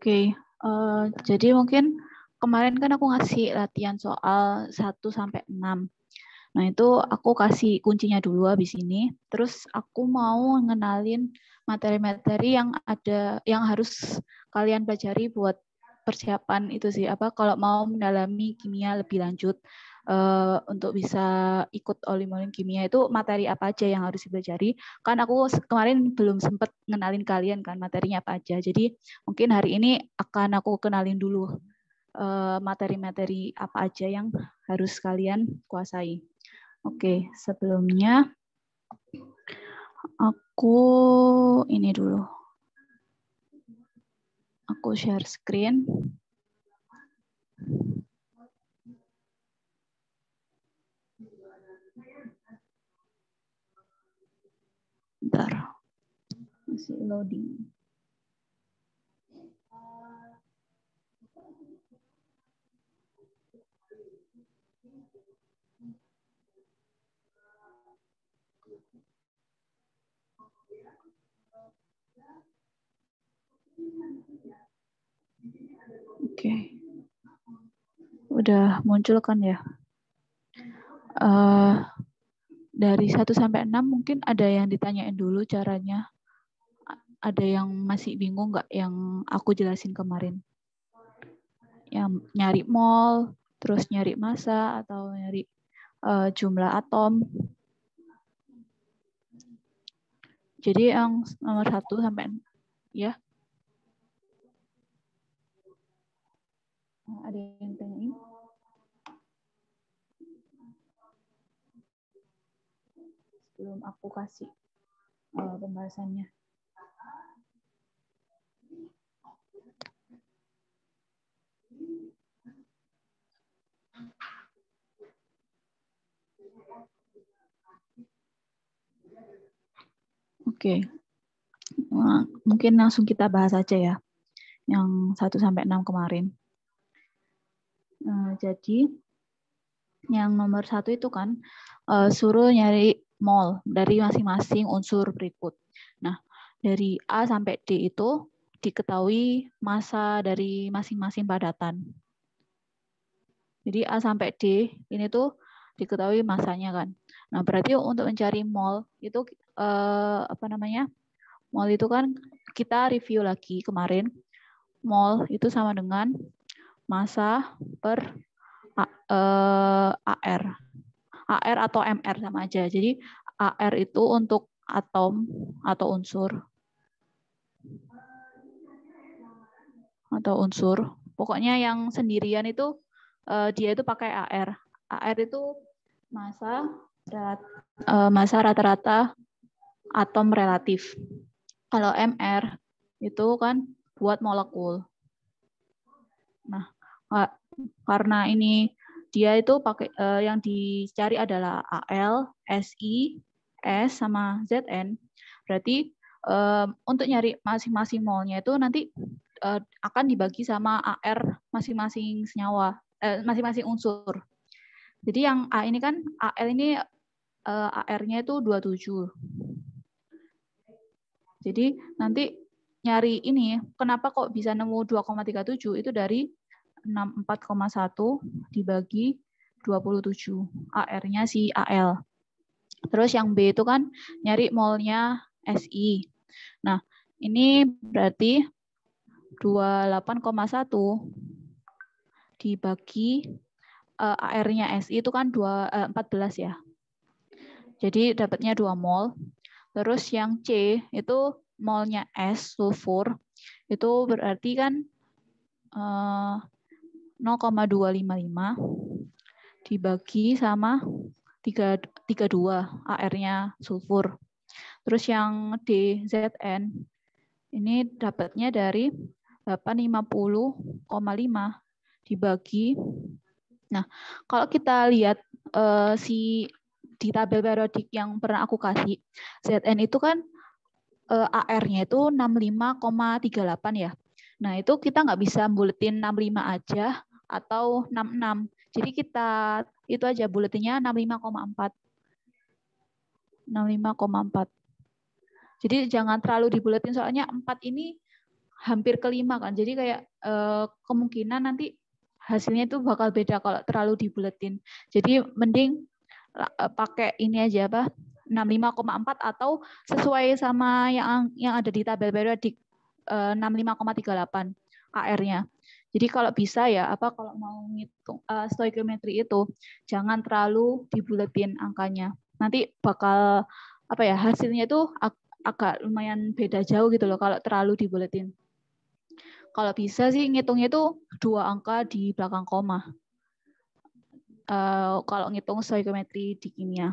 Oke, jadi mungkin kemarin kan aku ngasih latihan soal 1 sampai 6. Nah, itu aku kasih kuncinya dulu habis ini. Terus aku mau ngenalin materi-materi yang ada yang harus kalian pelajari buat persiapan itu sih, kalau mau mendalami kimia lebih lanjut untuk bisa ikut olim-olim kimia itu materi apa aja yang harus dipelajari. Kan aku kemarin belum sempat ngenalin kalian kan materinya apa aja. Jadi mungkin hari ini akan aku kenalin dulu materi-materi apa aja yang harus kalian kuasai. Oke, sebelumnya aku ini dulu. Aku share screen. Bentar. Masih loading. Oke. Udah muncul kan ya? Dari 1 sampai 6 mungkin ada yang ditanyain dulu caranya. Ada yang masih bingung nggak yang aku jelasin kemarin? Yang nyari mol, terus nyari massa, atau nyari jumlah atom. Jadi yang nomor 1 sampai 6, ya. Ada yang tanyain? Sebelum aku kasih pembahasannya. Oke. Nah, mungkin langsung kita bahas aja ya. Yang 1 sampai 6 kemarin. Jadi yang nomor 1 itu kan suruh nyari mol dari masing-masing unsur berikut. Nah, dari A sampai D itu diketahui massa dari masing-masing padatan. Jadi A sampai D ini tuh diketahui massanya kan. Nah, berarti untuk mencari mol itu mol itu kan kita review lagi kemarin. Mol itu sama dengan massa per AR. AR atau MR sama aja. Jadi AR itu untuk atom atau unsur. Pokoknya yang sendirian itu dia itu pakai AR. AR itu massa rata-rata atom relatif. Kalau MR itu kan buat molekul. Nah, karena ini dia itu pakai yang dicari adalah AL, SI, S sama Zn. Berarti untuk nyari masing-masing molnya itu nanti akan dibagi sama AR masing-masing senyawa, masing-masing unsur. Jadi yang A ini kan AL ini AR-nya itu 27. Jadi nanti nyari ini, kenapa kok bisa nemu 2,37 itu dari 64,1 dibagi 27. AR-nya si AL. Terus yang B itu kan nyari molnya SI. Nah, ini berarti 28,1 dibagi AR-nya SI itu kan 14 ya. Jadi dapatnya 2 mol. Terus yang C itu molnya S, sulfur, itu berarti kan 0,255 dibagi sama 32 AR-nya sulfur. Terus yang D, Zn, ini dapatnya dari 850,5 dibagi. Nah, kalau kita lihat di tabel periodik yang pernah aku kasih, Zn itu kan AR-nya itu 65,38 ya. Nah, itu kita nggak bisa buletin 65 aja atau 66. Jadi kita itu aja buletinnya 65,4. 65,4. Jadi jangan terlalu dibuletin soalnya 4 ini hampir ke 5 kan. Jadi kayak kemungkinan nanti hasilnya itu bakal beda kalau terlalu dibuletin. Jadi mending pakai ini aja apa 65,4 atau sesuai sama yang ada di tabel periodik 65,38 AR-nya. Jadi kalau bisa ya kalau mau ngitung stoichiometry itu jangan terlalu dibuletin angkanya. Nanti bakal hasilnya itu agak lumayan beda jauh gitu loh kalau terlalu dibuletin. Kalau bisa sih ngitungnya itu 2 angka di belakang koma. Kalau ngitung stoichiometry di kimia.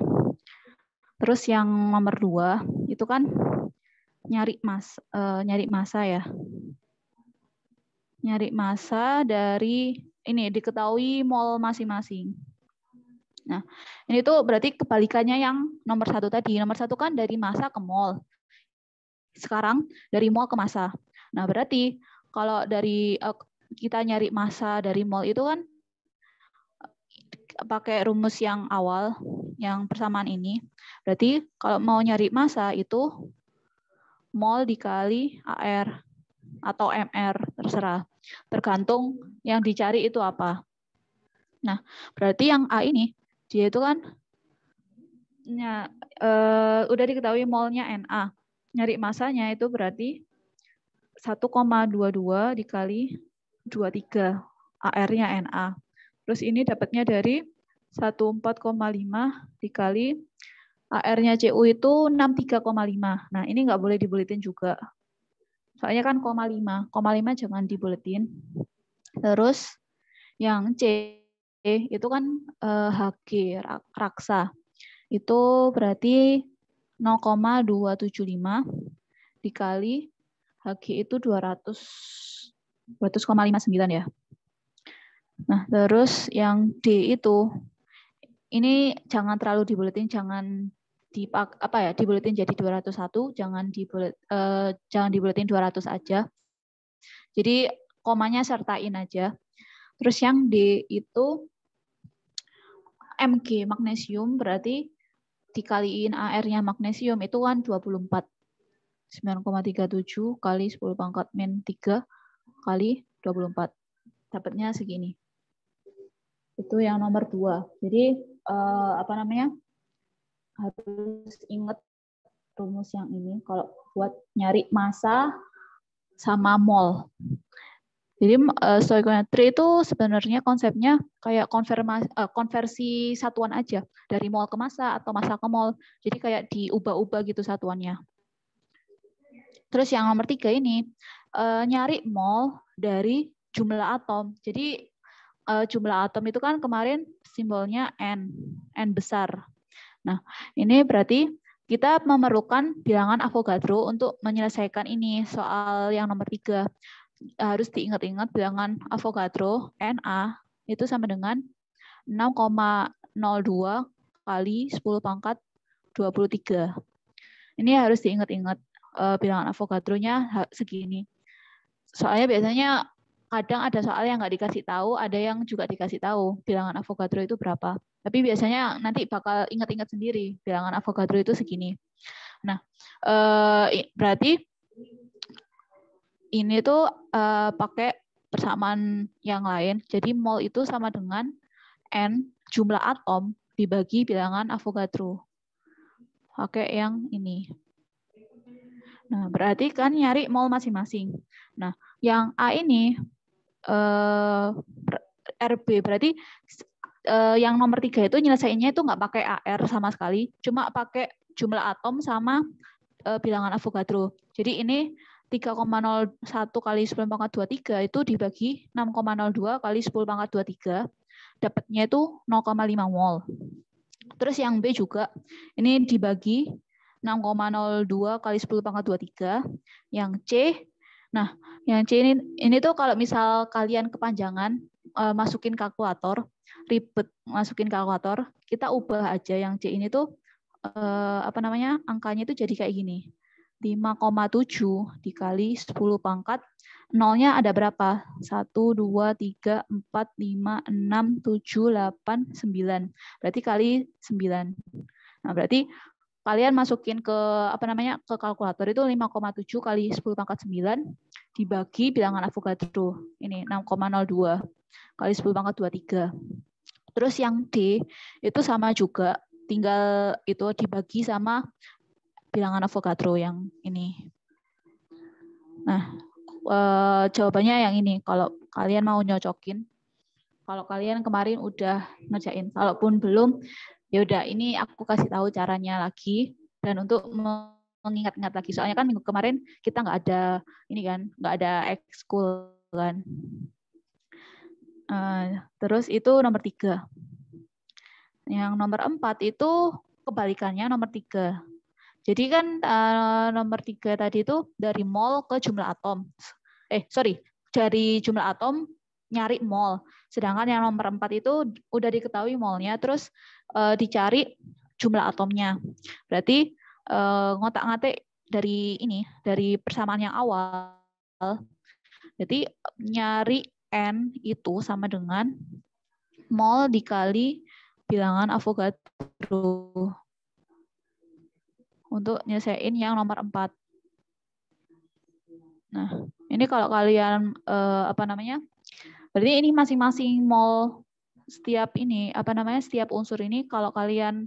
Terus yang nomor 2 itu kan nyari massa ya. Nyari massa dari ini diketahui mol masing-masing. Nah, ini tuh berarti kebalikannya yang nomor 1 tadi. Nomor 1 kan dari massa ke mol. Sekarang dari mol ke massa. Nah, berarti kalau dari kita nyari massa dari mol itu kan pakai rumus yang awal, yang persamaan ini. Berarti kalau mau nyari massa itu mol dikali AR atau MR, terserah. Tergantung yang dicari itu apa. Nah, berarti yang A ini, dia itu kan udah diketahui molnya Na. Nyari massanya itu berarti 1,22 dikali 23 AR-nya Na. Terus ini dapatnya dari 14,5 dikali AR-nya Cu itu 63,5. Nah, ini nggak boleh dibuletin juga. Soalnya kan 0,5 jangan dibuletin. Terus yang C itu kan Hg raksa. Itu berarti 0,275 dikali Hg itu 200,59 ya. Nah, terus yang D itu ini jangan terlalu dibuletin, jangan dibuletin jadi 201, jangan dibuletin 200 aja. Jadi komanya sertain aja. Terus yang D itu Mg magnesium berarti dikaliin AR-nya magnesium itu kan 24. 9,37 kali 10 pangkat min 3 kali 24. Dapatnya segini. Itu yang nomor 2. Jadi harus ingat rumus yang ini kalau buat nyari massa sama mol. Jadi stoichiometry itu sebenarnya konsepnya kayak konversi satuan aja dari mol ke massa atau massa ke mol. Jadi kayak diubah-ubah gitu satuannya. Terus yang nomor 3 ini nyari mol dari jumlah atom. Jadi jumlah atom itu kan kemarin simbolnya N besar. Nah, ini berarti kita memerlukan bilangan Avogadro untuk menyelesaikan ini soal yang nomor 3. Harus diingat-ingat bilangan Avogadro Na itu sama dengan 6,02 kali 10 pangkat 23. Ini harus diingat-ingat bilangan Avogadro-nya segini. Soalnya biasanya kadang ada soal yang nggak dikasih tahu, ada yang juga dikasih tahu bilangan Avogadro itu berapa. Tapi biasanya nanti bakal ingat-ingat sendiri bilangan Avogadro itu segini. Nah, berarti ini tuh pakai persamaan yang lain. Jadi mol itu sama dengan N jumlah atom dibagi bilangan Avogadro. Pakai yang ini. Nah, berarti kan nyari mol masing-masing. Nah, yang A ini RB berarti yang nomor 3 itu nyelesainnya itu nggak pakai AR sama sekali, cuma pakai jumlah atom sama bilangan Avogadro. Jadi ini 3,01 kali 10 pangkat 23 itu dibagi 6,02 kali 10 pangkat 23, dapatnya itu 0,5 mol. Terus yang B juga, ini dibagi 6,02 kali 10 pangkat 23. Yang C, nah yang C ini tuh kalau misal kalian kepanjangan, masukin kalkulator, ribet masukin kalkulator, kita ubah aja yang C ini tuh angkanya itu jadi kayak gini. 5,7 dikali 10 pangkat, nolnya ada berapa? 1, 2, 3, 4, 5, 6, 7, 8, 9. Berarti kali 9. Nah, berarti kalian masukin ke ke kalkulator itu 5,7 kali 10 pangkat 9 dibagi bilangan Avogadro. Ini 6,02 kali 10 pangkat 23. Terus yang D itu sama juga, tinggal itu dibagi sama bilangan Avogadro yang ini. Nah, jawabannya yang ini kalau kalian mau nyocokin. Kalau kalian kemarin udah ngerjain, kalaupun belum, ya udah ini aku kasih tahu caranya lagi, dan untuk mengingat-ingat lagi. Soalnya kan minggu kemarin kita nggak ada ini kan, nggak ada ekskul kan. Terus itu nomor 3. Yang nomor 4 itu kebalikannya nomor 3. Jadi kan nomor 3 tadi itu dari mol ke jumlah atom. Dari jumlah atom nyari mol. Sedangkan yang nomor 4 itu udah diketahui molnya, terus dicari jumlah atomnya. Berarti ngotak-ngatik dari persamaan yang awal. Jadi nyari N itu sama dengan mol dikali bilangan Avogadro. Untuk nyelesain yang nomor 4. Nah, ini kalau kalian berarti ini masing-masing mol setiap unsur ini kalau kalian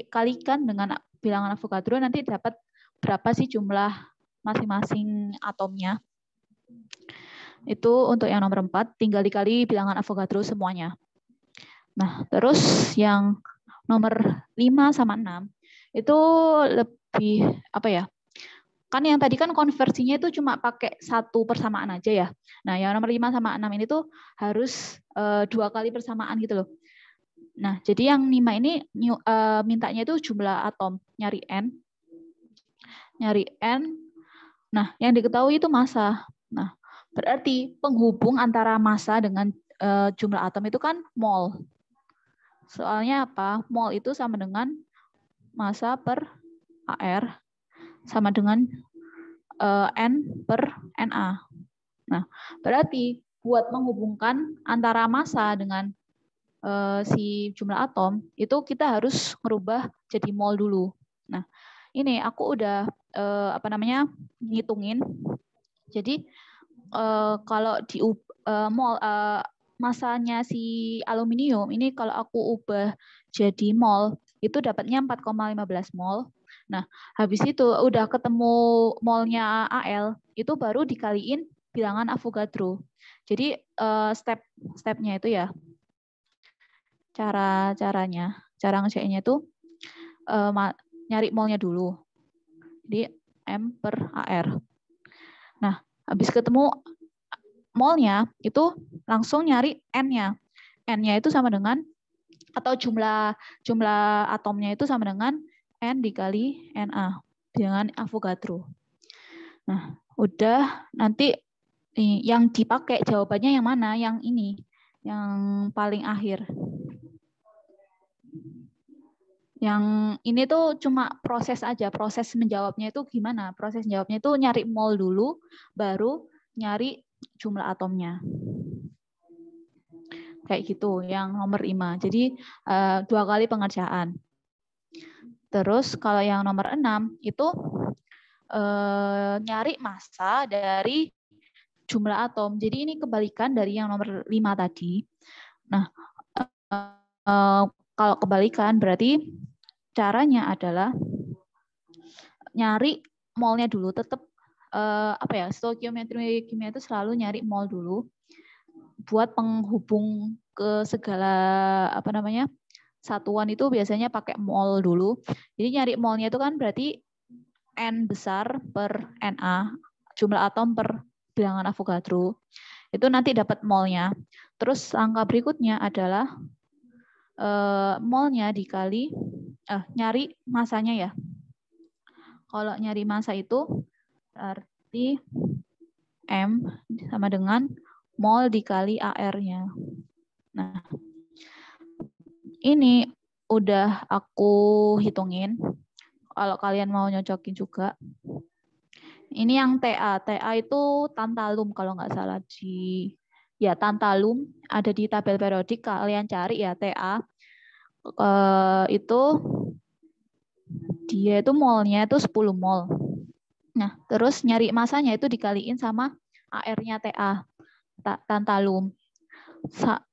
kalikan dengan bilangan Avogadro nanti dapat berapa sih jumlah masing-masing atomnya. Itu untuk yang nomor 4 tinggal dikali bilangan Avogadro semuanya. Nah, terus yang nomor 5 sama 6 itu lebih kan yang tadi kan konversinya itu cuma pakai satu persamaan aja ya. Nah, yang nomor 5 sama 6 ini tuh harus 2 kali persamaan gitu loh. Nah, jadi yang 5 ini mintanya itu jumlah atom, nyari N. Nah, yang diketahui itu massa. Nah, berarti penghubung antara massa dengan jumlah atom itu kan mol. Soalnya apa? Mol itu sama dengan massa per AR sama dengan N per Na. Nah, berarti buat menghubungkan antara massa dengan si jumlah atom, itu kita harus merubah jadi mol dulu. Nah, ini aku udah ngitungin. Jadi, kalau di mol masanya si aluminium ini kalau aku ubah jadi mol itu dapatnya 4,15 mol. Nah, habis itu udah ketemu molnya Al, itu baru dikaliin bilangan Avogadro. Jadi step-stepnya itu ya, cara ngeceknya itu nyari molnya dulu. Jadi M per AR. Nah, habis ketemu molnya itu langsung nyari N-nya. N-nya itu sama dengan atau jumlah atomnya itu sama dengan N dikali Na dengan Avogadro. Nah, udah nanti yang dipakai jawabannya yang mana? Yang ini, yang paling akhir. Yang ini tuh cuma proses aja, proses menjawabnya itu gimana? Proses menjawabnya itu nyari mol dulu, baru nyari jumlah atomnya. Kayak gitu, yang nomor 5. Jadi 2 kali pengerjaan. Terus kalau yang nomor 6 itu nyari massa dari jumlah atom. Jadi ini kebalikan dari yang nomor 5 tadi. Nah, kalau kebalikan berarti caranya adalah nyari molnya dulu. Tetap stoikiometri kimia itu selalu nyari mol dulu buat penghubung ke segala satuan itu biasanya pakai mol dulu. Jadi nyari molnya itu kan berarti N besar per Na, jumlah atom per bilangan Avogadro. Itu nanti dapat molnya. Terus angka berikutnya adalah molnya dikali nyari masanya ya. Kalau nyari massa itu berarti M sama dengan mol dikali AR-nya. Nah, ini udah aku hitungin. Kalau kalian mau nyocokin juga. Ini yang TA. TA itu tantalum kalau nggak salah tantalum ada di tabel periodik. Kalian cari ya TA. Itu dia itu molnya itu 10 mol. Nah, terus nyari masanya itu dikaliin sama AR-nya TA, tantalum.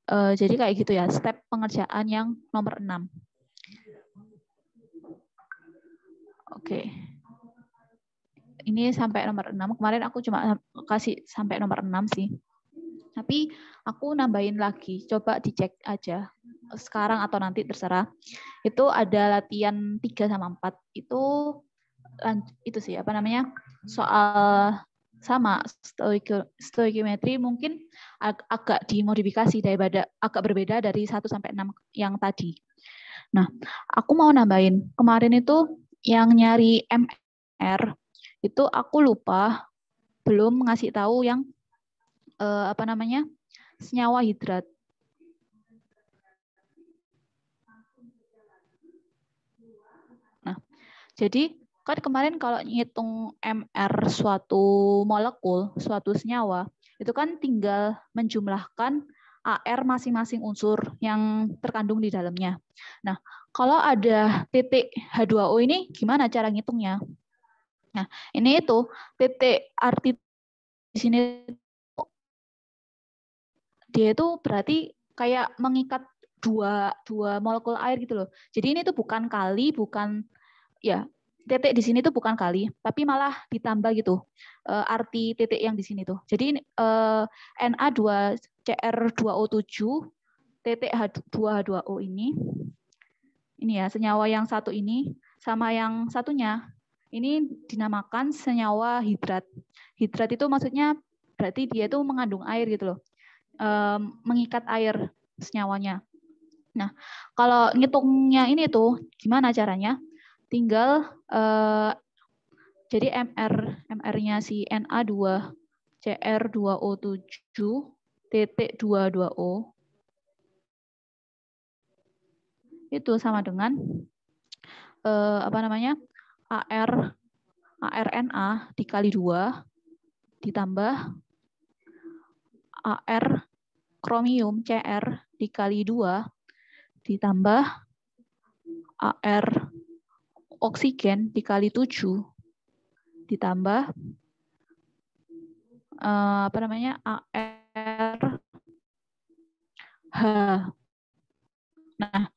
Jadi kayak gitu ya, step pengerjaan yang nomor 6. Oke. Ini sampai nomor 6. Kemarin aku cuma kasih sampai nomor 6 sih. Tapi aku nambahin lagi. Coba dicek aja. Sekarang atau nanti terserah. Itu ada latihan 3 sama 4. Itu sih apa namanya? Soal sama stoichiometry mungkin agak dimodifikasi daripada agak berbeda dari 1 sampai 6 yang tadi. Nah, aku mau nambahin. Kemarin itu yang nyari MR itu aku lupa belum ngasih tahu yang apa namanya? Senyawa hidrat. Nah, jadi kan kemarin kalau ngitung MR suatu molekul, suatu senyawa, itu kan tinggal menjumlahkan AR masing-masing unsur yang terkandung di dalamnya. Nah, kalau ada titik H2O ini gimana cara ngitungnya? Nah, ini itu titik arti di sini dia itu berarti kayak mengikat dua molekul air gitu loh. Jadi ini tuh bukan kali, bukan ya titik di sini tuh bukan kali, tapi malah ditambah gitu arti titik yang di sini tuh. Jadi Na2Cr2O7 titik H2H2O ini ya senyawa yang satu ini sama yang satunya ini dinamakan senyawa hidrat. Hidrat itu maksudnya berarti dia itu mengandung air gitu loh, mengikat air senyawanya. Nah, kalau ngitungnya ini tuh gimana caranya? Tinggal jadi MR-nya si Na2Cr2O7 titik 22O itu sama dengan apa namanya? ARNA dikali 2 ditambah AR kromium Cr dikali 2 ditambah AR oksigen dikali 7 ditambah apa namanya? AR H. Nah,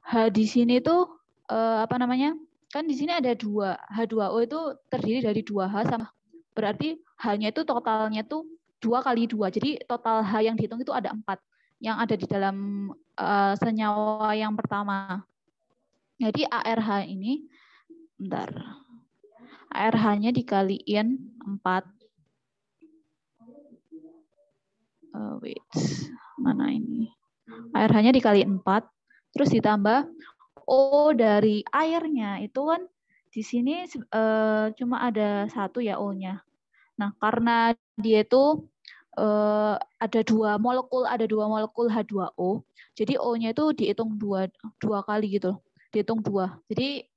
H di sini tuh apa namanya? Kan di sini ada 2. H2O itu terdiri dari 2H sama berarti H-nya itu totalnya tuh 2 kali 2. Jadi total H yang dihitung itu ada 4 yang ada di dalam senyawa yang pertama. Jadi ARH ini bentar. ARH-nya dikaliin 4. Wait. Mana ini? ARH-nya dikali 4 terus ditambah O dari airnya itu kan di sini cuma ada 1 ya O-nya. Nah, karena dia itu ada 2 molekul H2O, jadi O-nya itu dihitung 2 kali gitu. Dihitung 2. Jadi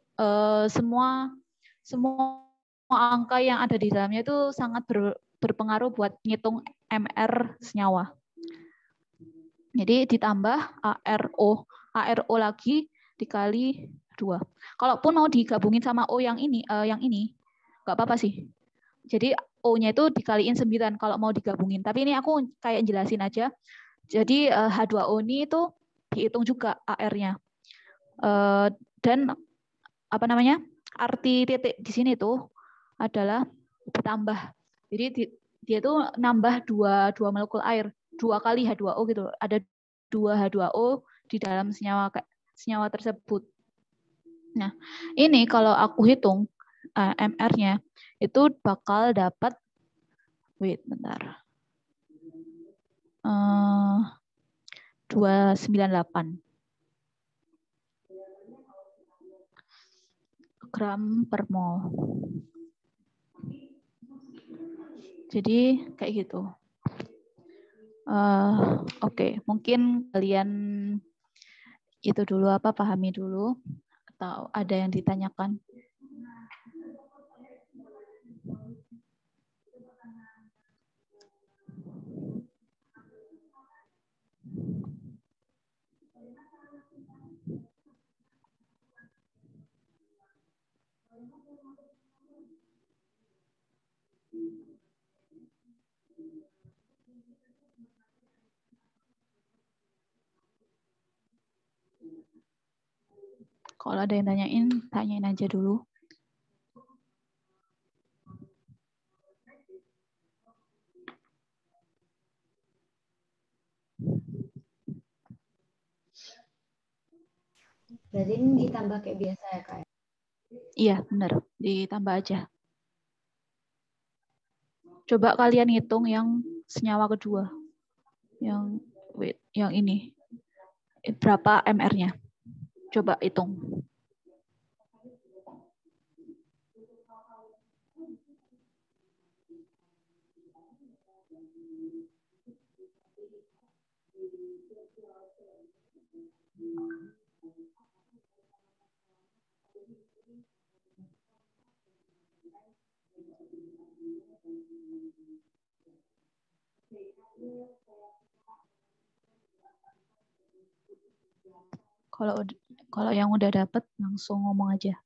semua angka yang ada di dalamnya itu sangat berpengaruh buat ngitung MR senyawa. Jadi ditambah ARO lagi dikali 2. Kalaupun mau digabungin sama O yang ini nggak apa-apa sih. Jadi O-nya itu dikaliin 9 kalau mau digabungin. Tapi ini aku kayak jelasin aja. Jadi H2O ini itu dihitung juga AR-nya. Dan apa namanya? Arti titik di sini tuh adalah ditambah. Jadi dia tuh nambah 2 molekul air, 2 kali H2O gitu. Ada 2 H2O di dalam senyawa tersebut. Nah, ini kalau aku hitung MR-nya itu bakal dapat bentar. 298 gram per mol. Jadi kayak gitu. Oke, mungkin kalian itu dulu pahami dulu atau ada yang ditanyakan? Kalau ada yang tanyain aja dulu. Berarti ini ditambah kayak biasa ya, Kak? Iya, benar. Ditambah aja. Coba kalian hitung yang senyawa kedua. Yang ini. Berapa MR-nya? Coba hitung. Kalau yang udah dapet langsung ngomong aja.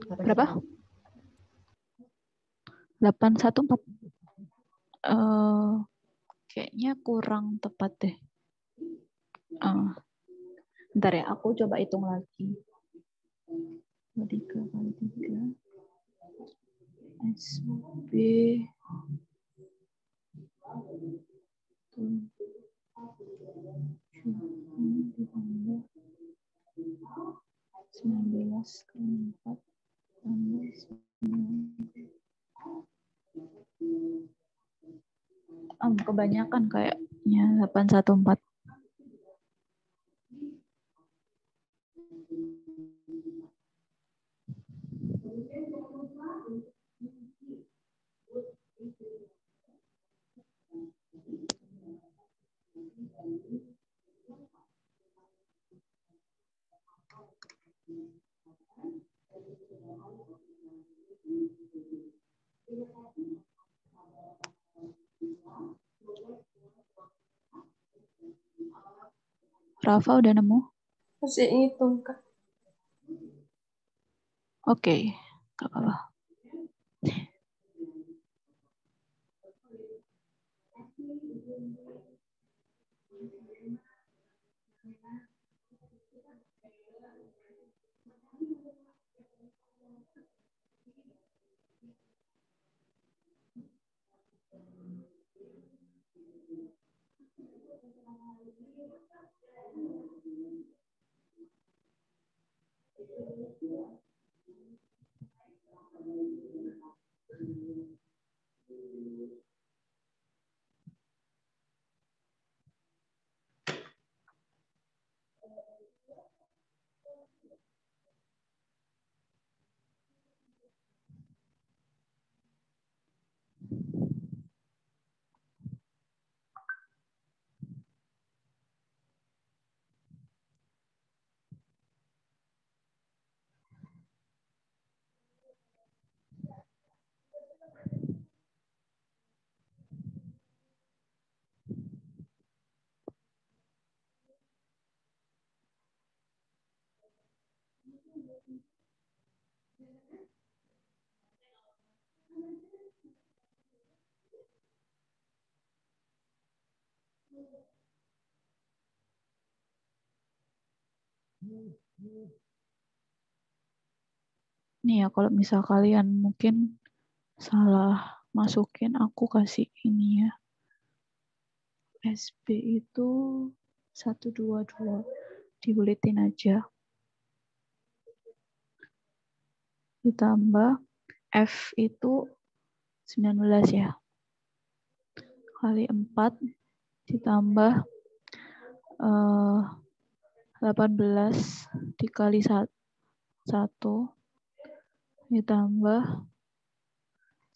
Berapa? 814. Kayaknya kurang tepat deh. Bentar ya, aku coba hitung lagi. 23 kali 3. SB. 19 kali 4 tambah 9. Kebanyakan kayaknya 814. Rafa udah nemu? Masih hitung, Kak. Oke, gak apa-apa. Nih ya, kalau misal kalian mungkin salah masukin, aku kasih ini ya. SB itu 122, dibuletin aja. Ditambah F itu 19 ya. Kali 4 ditambah 18 dikali 1 ditambah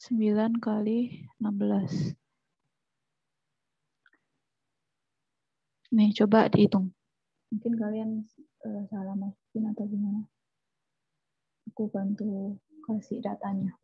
9 kali 16. Nih, coba dihitung. Mungkin kalian salah masukin atau gimana. Aku bantu kasih datanya.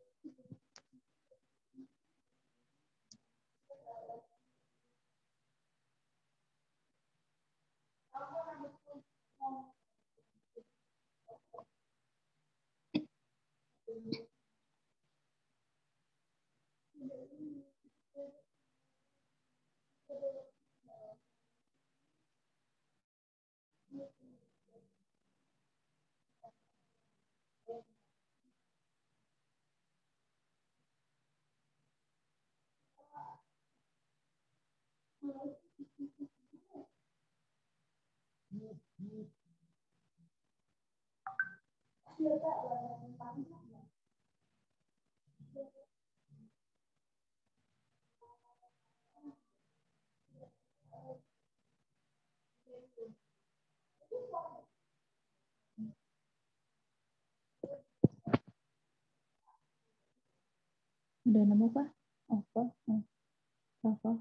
Udah nemu Pak? Apa? Apa?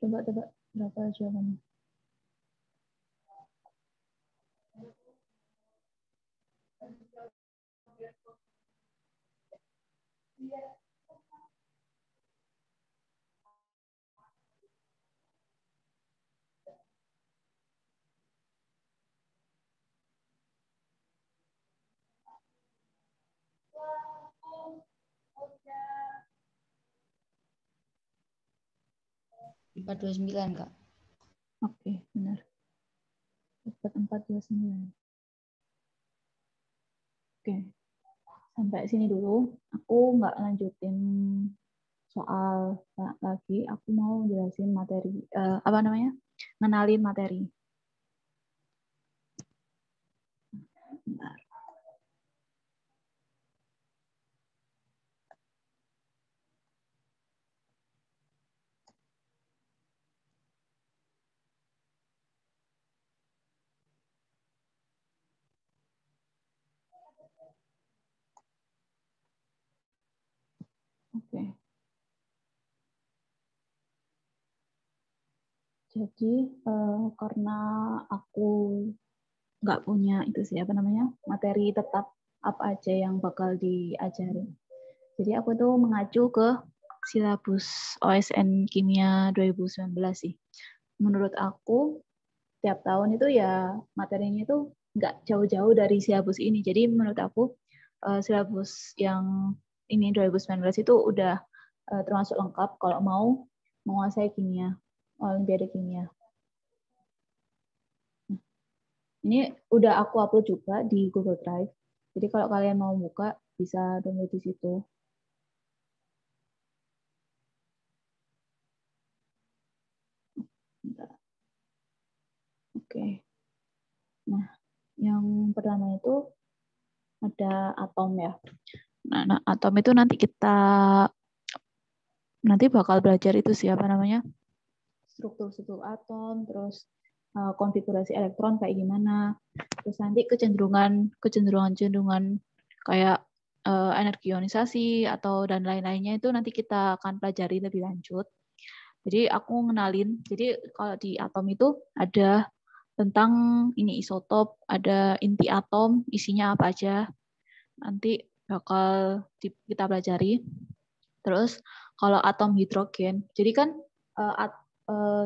Coba tebak berapa jawabannya? Empat 429 Kak. Oke, benar. Dapat 429. Oke. Sampai sini dulu. Aku nggak lanjutin soal lagi. Aku mau jelasin materi. Apa namanya? Ngenalin materi. Bentar. Oke. Jadi karena aku nggak punya itu sih apa namanya materi tetap apa aja yang bakal diajarin. Jadi aku tuh mengacu ke silabus OSN Kimia 2019 sih. Menurut aku tiap tahun itu ya materinya itu nggak jauh-jauh dari silabus ini. Jadi menurut aku silabus yang ini 2019 itu udah termasuk lengkap kalau mau menguasai kimia, Olimpiade kimia. Ini udah aku upload juga di Google Drive. Jadi kalau kalian mau buka bisa download di situ. Oke. Nah, yang pertama itu ada atom ya. Nah, atom itu nanti bakal belajar itu siapa namanya? Struktur atom, terus konfigurasi elektron kayak gimana. Terus nanti kecenderungan kayak energi ionisasi atau dan lain-lainnya itu nanti kita akan pelajari lebih lanjut. Jadi aku ngenalin. Jadi kalau di atom itu ada tentang ini isotop, ada inti atom, isinya apa aja. Nanti bakal kita pelajari. Terus kalau atom hidrogen, jadi kan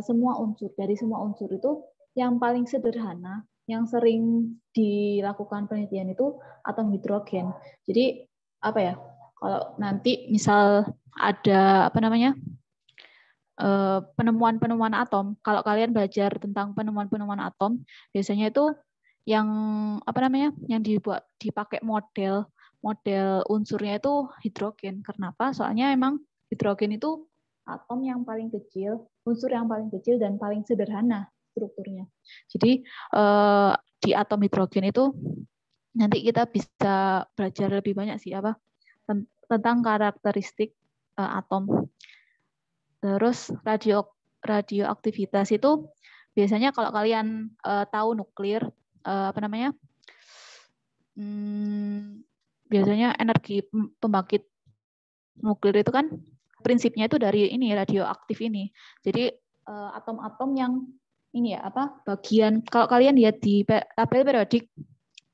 semua unsur itu yang paling sederhana, yang sering dilakukan penelitian itu atom hidrogen. Jadi apa ya? Kalau nanti misal ada apa namanya? Penemuan-penemuan atom. Kalau kalian belajar tentang penemuan-penemuan atom, biasanya itu yang apa namanya? Yang dipakai model unsurnya itu hidrogen. Kenapa? Soalnya emang hidrogen itu atom yang paling kecil, unsur yang paling kecil dan paling sederhana strukturnya. Jadi di atom hidrogen itu nanti kita bisa belajar lebih banyak sih apa tentang karakteristik atom. Terus radioaktivitas itu biasanya kalau kalian tahu nuklir apa namanya? Biasanya energi pembangkit nuklir itu kan prinsipnya itu dari ini radioaktif ini. Jadi atom-atom yang ini ya apa bagian kalau kalian lihat di tabel periodik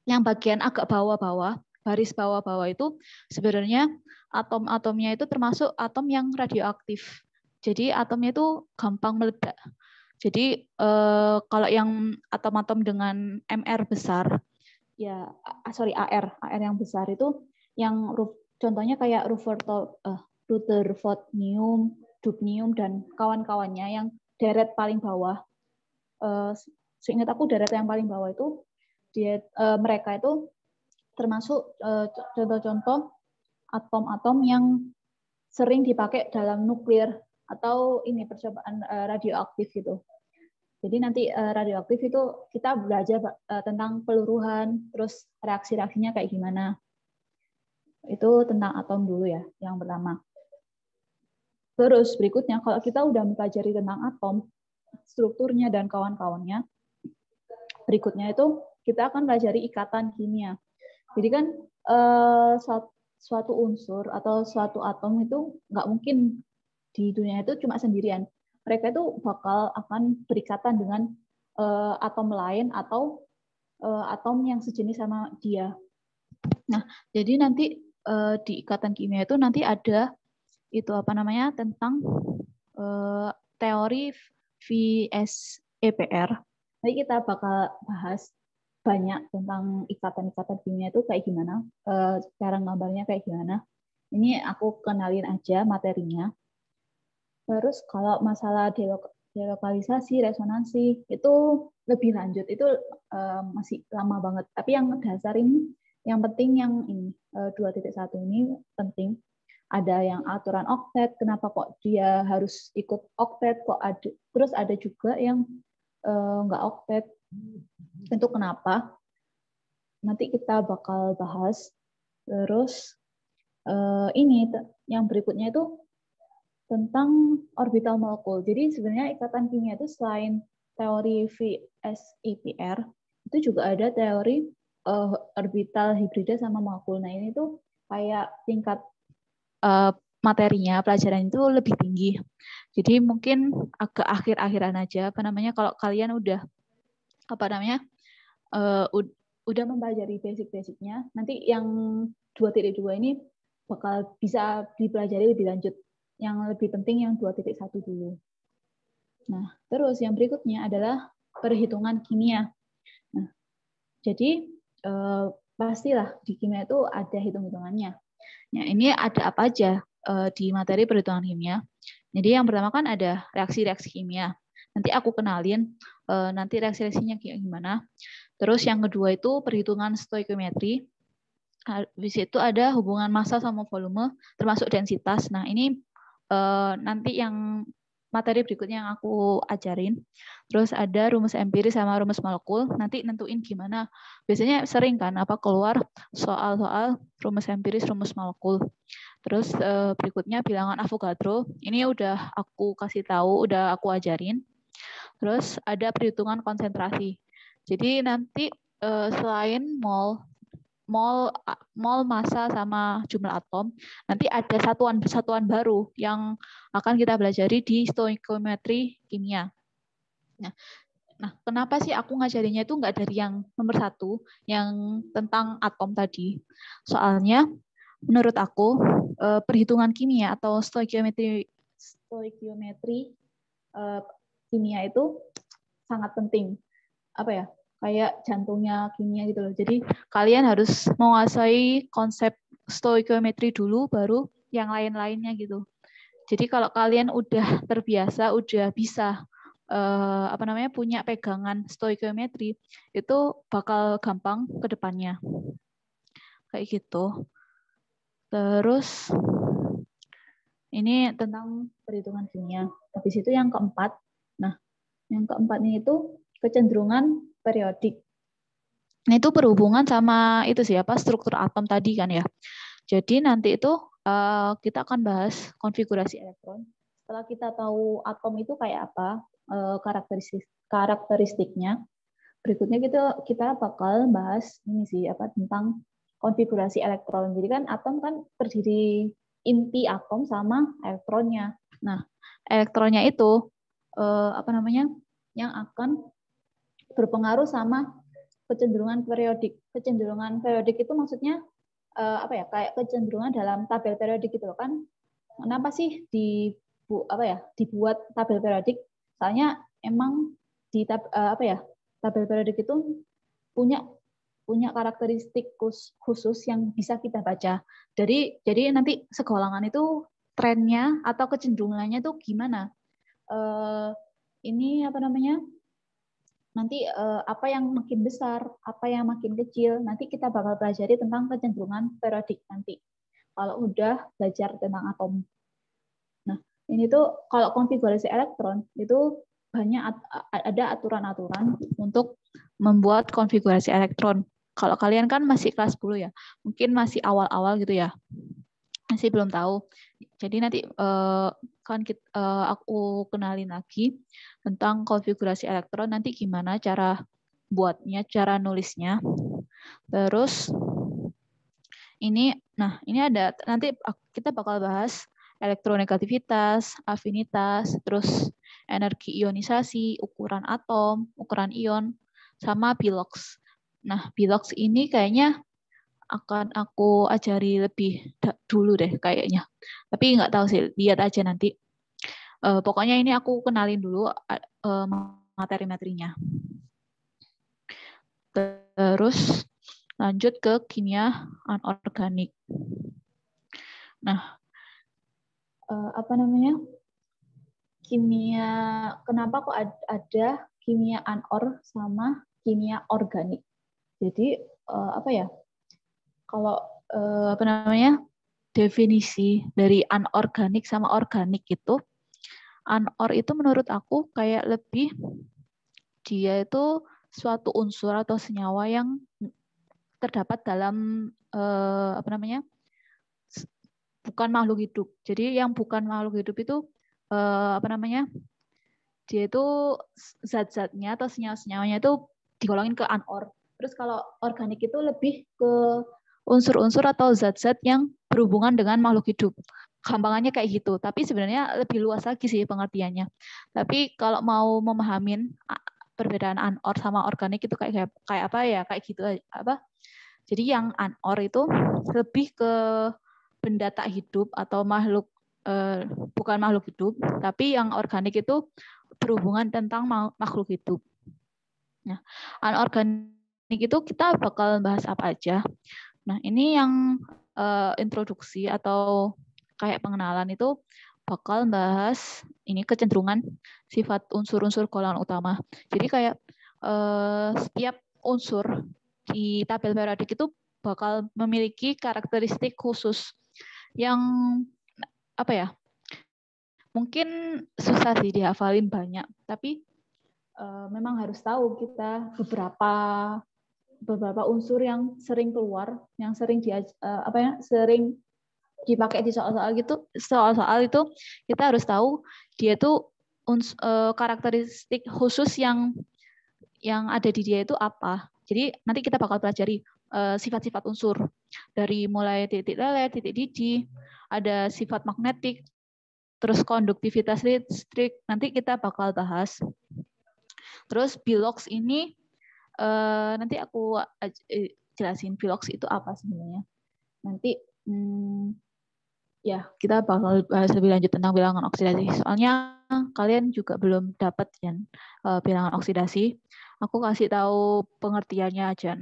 yang bagian agak bawah-bawah, baris bawah-bawah itu sebenarnya atom-atomnya itu termasuk atom yang radioaktif. Jadi atomnya itu gampang meledak. Jadi kalau yang atom-atom dengan MR besar, ya AR yang besar itu yang contohnya kayak Rutherfordium, dubnium dan kawan-kawannya yang deret paling bawah. Seingat aku deret yang paling bawah itu mereka itu termasuk contoh-contoh atom-atom yang sering dipakai dalam nuklir atau ini percobaan radioaktif gitu. Jadi nanti radioaktif itu kita belajar tentang peluruhan, terus reaksi-reaksinya kayak gimana. Itu tentang atom dulu ya, yang pertama. Terus berikutnya, kalau kita udah mempelajari tentang atom, strukturnya dan kawan-kawannya, berikutnya itu kita akan pelajari ikatan kimia. Jadi kan suatu unsur atau suatu atom itu nggak mungkin di dunia itu cuma sendirian. Mereka itu bakal akan berikatan dengan atom lain atau atom yang sejenis sama dia. Nah, jadi nanti di ikatan kimia itu nanti ada itu apa namanya tentang teori VSEPR. Nanti kita bakal bahas banyak tentang ikatan-ikatan kimia itu kayak gimana, cara gambarnya kayak gimana. Ini aku kenalin aja materinya. Terus kalau masalah delokalisasi, resonansi, itu lebih lanjut, itu masih lama banget. Tapi yang dasar ini, yang penting yang ini, 2.1 ini penting. Ada yang aturan oktet, kenapa kok dia harus ikut oktet, kok ada, terus ada juga yang nggak oktet. Itu kenapa? Nanti kita bakal bahas. Terus ini yang berikutnya itu tentang orbital molekul. Jadi sebenarnya ikatan kimia itu selain teori VSEPR, itu juga ada teori orbital hibrida sama molekul. Nah ini tuh kayak tingkat materinya, pelajaran itu lebih tinggi. Jadi mungkin agak akhir-akhiran aja, apa namanya, kalau kalian udah apa namanya udah mempelajari basic-basicnya, nanti yang 2.2 ini bakal bisa dipelajari lebih lanjut. Yang lebih penting yang 2.1 dulu. Nah, terus yang berikutnya adalah perhitungan kimia. Nah, Jadi pastilah di kimia itu ada hitung-hitungannya. Nah, ini ada apa aja di materi perhitungan kimia. Jadi yang pertama kan ada reaksi-reaksi kimia. Nanti aku kenalin nanti reaksi-reaksinya kayak gimana. Terus yang kedua itu perhitungan stoikiometri. Habis itu ada hubungan massa sama volume, termasuk densitas. Nah, ini nanti yang materi berikutnya yang aku ajarin. Terus ada rumus empiris sama rumus molekul. Nanti nentuin gimana. Biasanya sering kan keluar soal-soal rumus empiris, rumus molekul. Terus berikutnya bilangan Avogadro. Ini udah aku kasih tahu, udah aku ajarin. Terus ada perhitungan konsentrasi. Jadi nanti selain mol, massa sama jumlah atom, nanti ada satuan baru yang akan kita pelajari di stoikiometri kimia. Nah, kenapa sih aku ngajarinya itu nggak dari yang nomor 1, yang tentang atom tadi? Soalnya menurut aku perhitungan kimia atau stoikiometri kimia itu sangat penting. Apa ya? Kayak jantungnya kimia gitu loh. Jadi kalian harus menguasai konsep stoikiometri dulu, baru yang lain-lainnya gitu. Jadi kalau kalian udah terbiasa, udah bisa punya pegangan stoikiometri, itu bakal gampang ke depannya. Kayak gitu. Terus ini tentang perhitungan kimia. Habis itu yang keempat. Nah, yang keempat ini itu kecenderungan periodik. Nah, itu berhubungan sama itu struktur atom tadi kan ya. Jadi nanti itu kita akan bahas konfigurasi elektron. Setelah kita tahu atom itu kayak apa, karakteristiknya, berikutnya kita bakal bahas tentang konfigurasi elektron. Jadi kan atom kan terdiri inti atom sama elektronnya. Nah, elektronnya itu yang akan berpengaruh sama kecenderungan periodik. Kecenderungan periodik itu maksudnya kayak kecenderungan dalam tabel periodik gitu loh kan. Kenapa sih dibuat tabel periodik? Soalnya emang di tabel periodik itu punya karakteristik khusus yang bisa kita baca. Jadi nanti segolongan itu trennya atau kecenderungannya itu gimana? Nanti apa yang makin besar, apa yang makin kecil, nanti kita bakal pelajari tentang kecenderungan periodik nanti. Kalau udah belajar tentang atom. Nah, ini tuh kalau konfigurasi elektron itu banyak ada aturan-aturan untuk membuat konfigurasi elektron. Kalau kalian kan masih kelas 10 ya, mungkin masih awal-awal gitu ya, masih belum tahu. Jadi nanti aku kenalin lagi tentang konfigurasi elektron, nanti gimana cara buatnya, cara nulisnya. Terus ini ada nanti kita bakal bahas elektronegativitas, afinitas, terus energi ionisasi, ukuran atom, ukuran ion, sama Bilox. Nah, Bilox ini kayaknya akan aku ajari lebih dulu deh kayaknya. Tapi nggak tahu sih, lihat aja nanti. Pokoknya ini aku kenalin dulu materi-materinya. Terus lanjut ke kimia anorganik. Nah, kimia, kenapa kok ada kimia anor sama kimia organik? Jadi kalau definisi dari anorganik sama organik itu, anor itu menurut aku kayak lebih dia itu suatu unsur atau senyawa yang terdapat dalam bukan makhluk hidup. Jadi yang bukan makhluk hidup itu dia itu zat-zatnya atau senyawa-senyawanya itu digolongin ke anor. Terus kalau organik itu lebih ke unsur-unsur atau zat-zat yang berhubungan dengan makhluk hidup. Gampangannya kayak gitu. Tapi sebenarnya lebih luas lagi sih pengertiannya. Tapi kalau mau memahamin perbedaan anor sama organik itu kayak apa ya? Kayak gitu apa? Jadi yang anor itu lebih ke benda tak hidup atau makhluk bukan makhluk hidup, tapi yang organik itu berhubungan tentang makhluk hidup. Nah, anorganik itu kita bakal bahas apa aja. Nah, ini yang introduksi atau kayak pengenalan itu bakal bahas ini kecenderungan sifat unsur-unsur golongan utama. Jadi kayak setiap unsur di tabel periodik itu bakal memiliki karakteristik khusus yang apa ya? Mungkin susah sih dihafalin banyak, tapi memang harus tahu kita beberapa unsur yang sering keluar, yang sering sering dipakai di soal-soal gitu. Soal-soal itu kita harus tahu dia itu karakteristik khusus yang ada di dia itu apa. Jadi nanti kita bakal pelajari sifat-sifat unsur dari mulai titik lele, titik didih, ada sifat magnetik, terus konduktivitas listrik, nanti kita bakal bahas. Terus Bilox ini nanti aku jelasin Bilox itu apa sebenarnya. Nanti ya kita bakal bahas lebih lanjut tentang bilangan oksidasi. Soalnya kalian juga belum dapat kan bilangan oksidasi. Aku kasih tahu pengertiannya aja,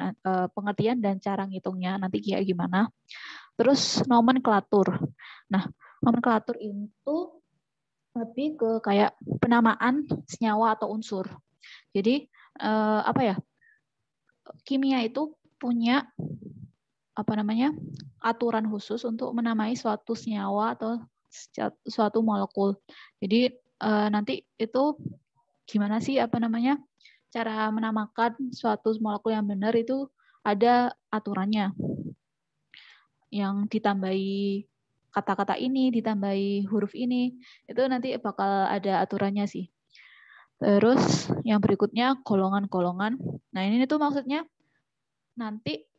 pengertian dan cara ngitungnya nanti kayak gimana. Terus nomenklatur. Nah, nomenklatur itu lebih ke kayak penamaan senyawa atau unsur. Jadi apa ya? Kimia itu punya aturan khusus untuk menamai suatu senyawa atau suatu molekul. Jadi nanti itu gimana sih cara menamakan suatu molekul yang benar itu ada aturannya. Yang ditambahi kata-kata ini, ditambahi huruf ini, itu nanti bakal ada aturannya sih. Terus yang berikutnya golongan-golongan. Nah, ini tuh maksudnya nanti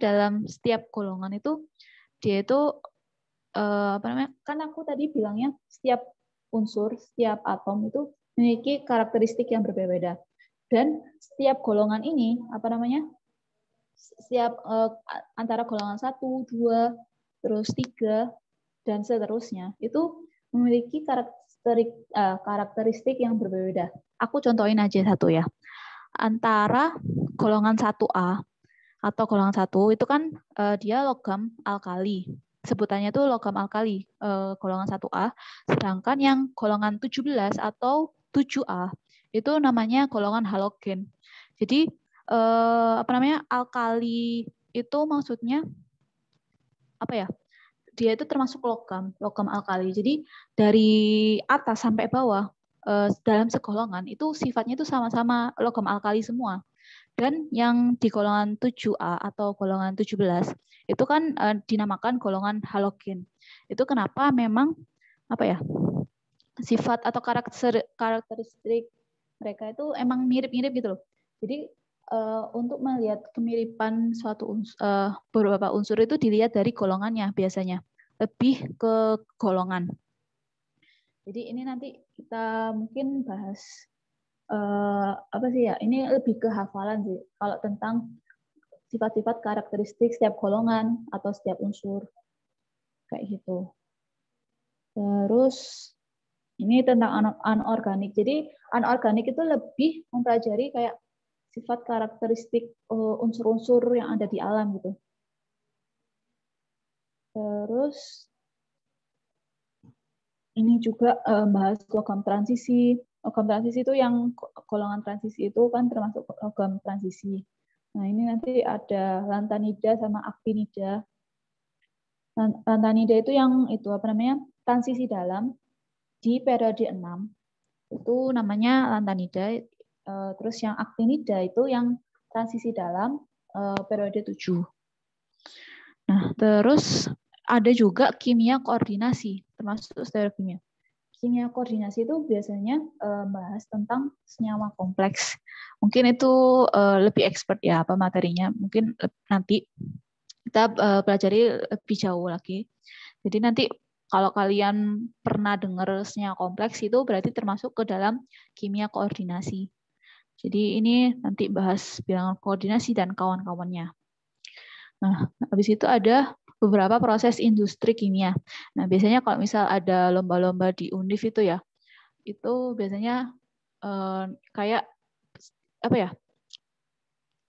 dalam setiap golongan itu dia itu kan aku tadi bilangnya setiap unsur, setiap atom itu memiliki karakteristik yang berbeda-beda. Dan setiap golongan ini setiap antara golongan 1, 2, terus 3 dan seterusnya itu memiliki karakteristik yang berbeda. Aku contohin aja satu ya. Antara golongan 1A atau golongan 1 itu kan dia logam alkali. Sebutannya itu logam alkali golongan 1A, sedangkan yang golongan 17 atau 7A itu namanya golongan halogen. Jadi alkali itu maksudnya dia itu termasuk logam alkali. Jadi dari atas sampai bawah dalam segolongan itu sifatnya itu sama-sama logam alkali semua. Dan yang di golongan 7A atau golongan 17 itu kan dinamakan golongan halogen. Itu kenapa memang sifat atau karakteristik mereka itu emang mirip-mirip gitu loh. Jadi untuk melihat kemiripan beberapa unsur itu dilihat dari golongannya biasanya. Lebih ke golongan. Jadi ini nanti kita mungkin bahas ini lebih ke hafalan sih kalau tentang sifat-sifat karakteristik setiap golongan atau setiap unsur kayak gitu. Terus ini tentang anorganik. Jadi anorganik itu lebih mempelajari kayak sifat karakteristik unsur-unsur yang ada di alam gitu. Terus ini juga bahas logam transisi. Logam transisi itu yang golongan transisi itu kan termasuk logam transisi. Nah, ini nanti ada lantanida sama aktinida. Lantanida itu yang transisi dalam di periode 6. Itu namanya lantanida. Terus yang aktinida itu yang transisi dalam periode 7. Nah, terus ada juga kimia koordinasi, termasuk stereokimia. Kimia koordinasi itu biasanya bahas tentang senyawa kompleks. Mungkin itu lebih expert ya materinya. Mungkin nanti kita pelajari lebih jauh lagi. Jadi nanti kalau kalian pernah dengar senyawa kompleks itu berarti termasuk ke dalam kimia koordinasi. Jadi ini nanti bahas bilangan koordinasi dan kawan-kawannya. Nah, habis itu ada beberapa proses industri kimia. Nah, biasanya kalau misal ada lomba-lomba di UNIF itu ya, itu biasanya kayak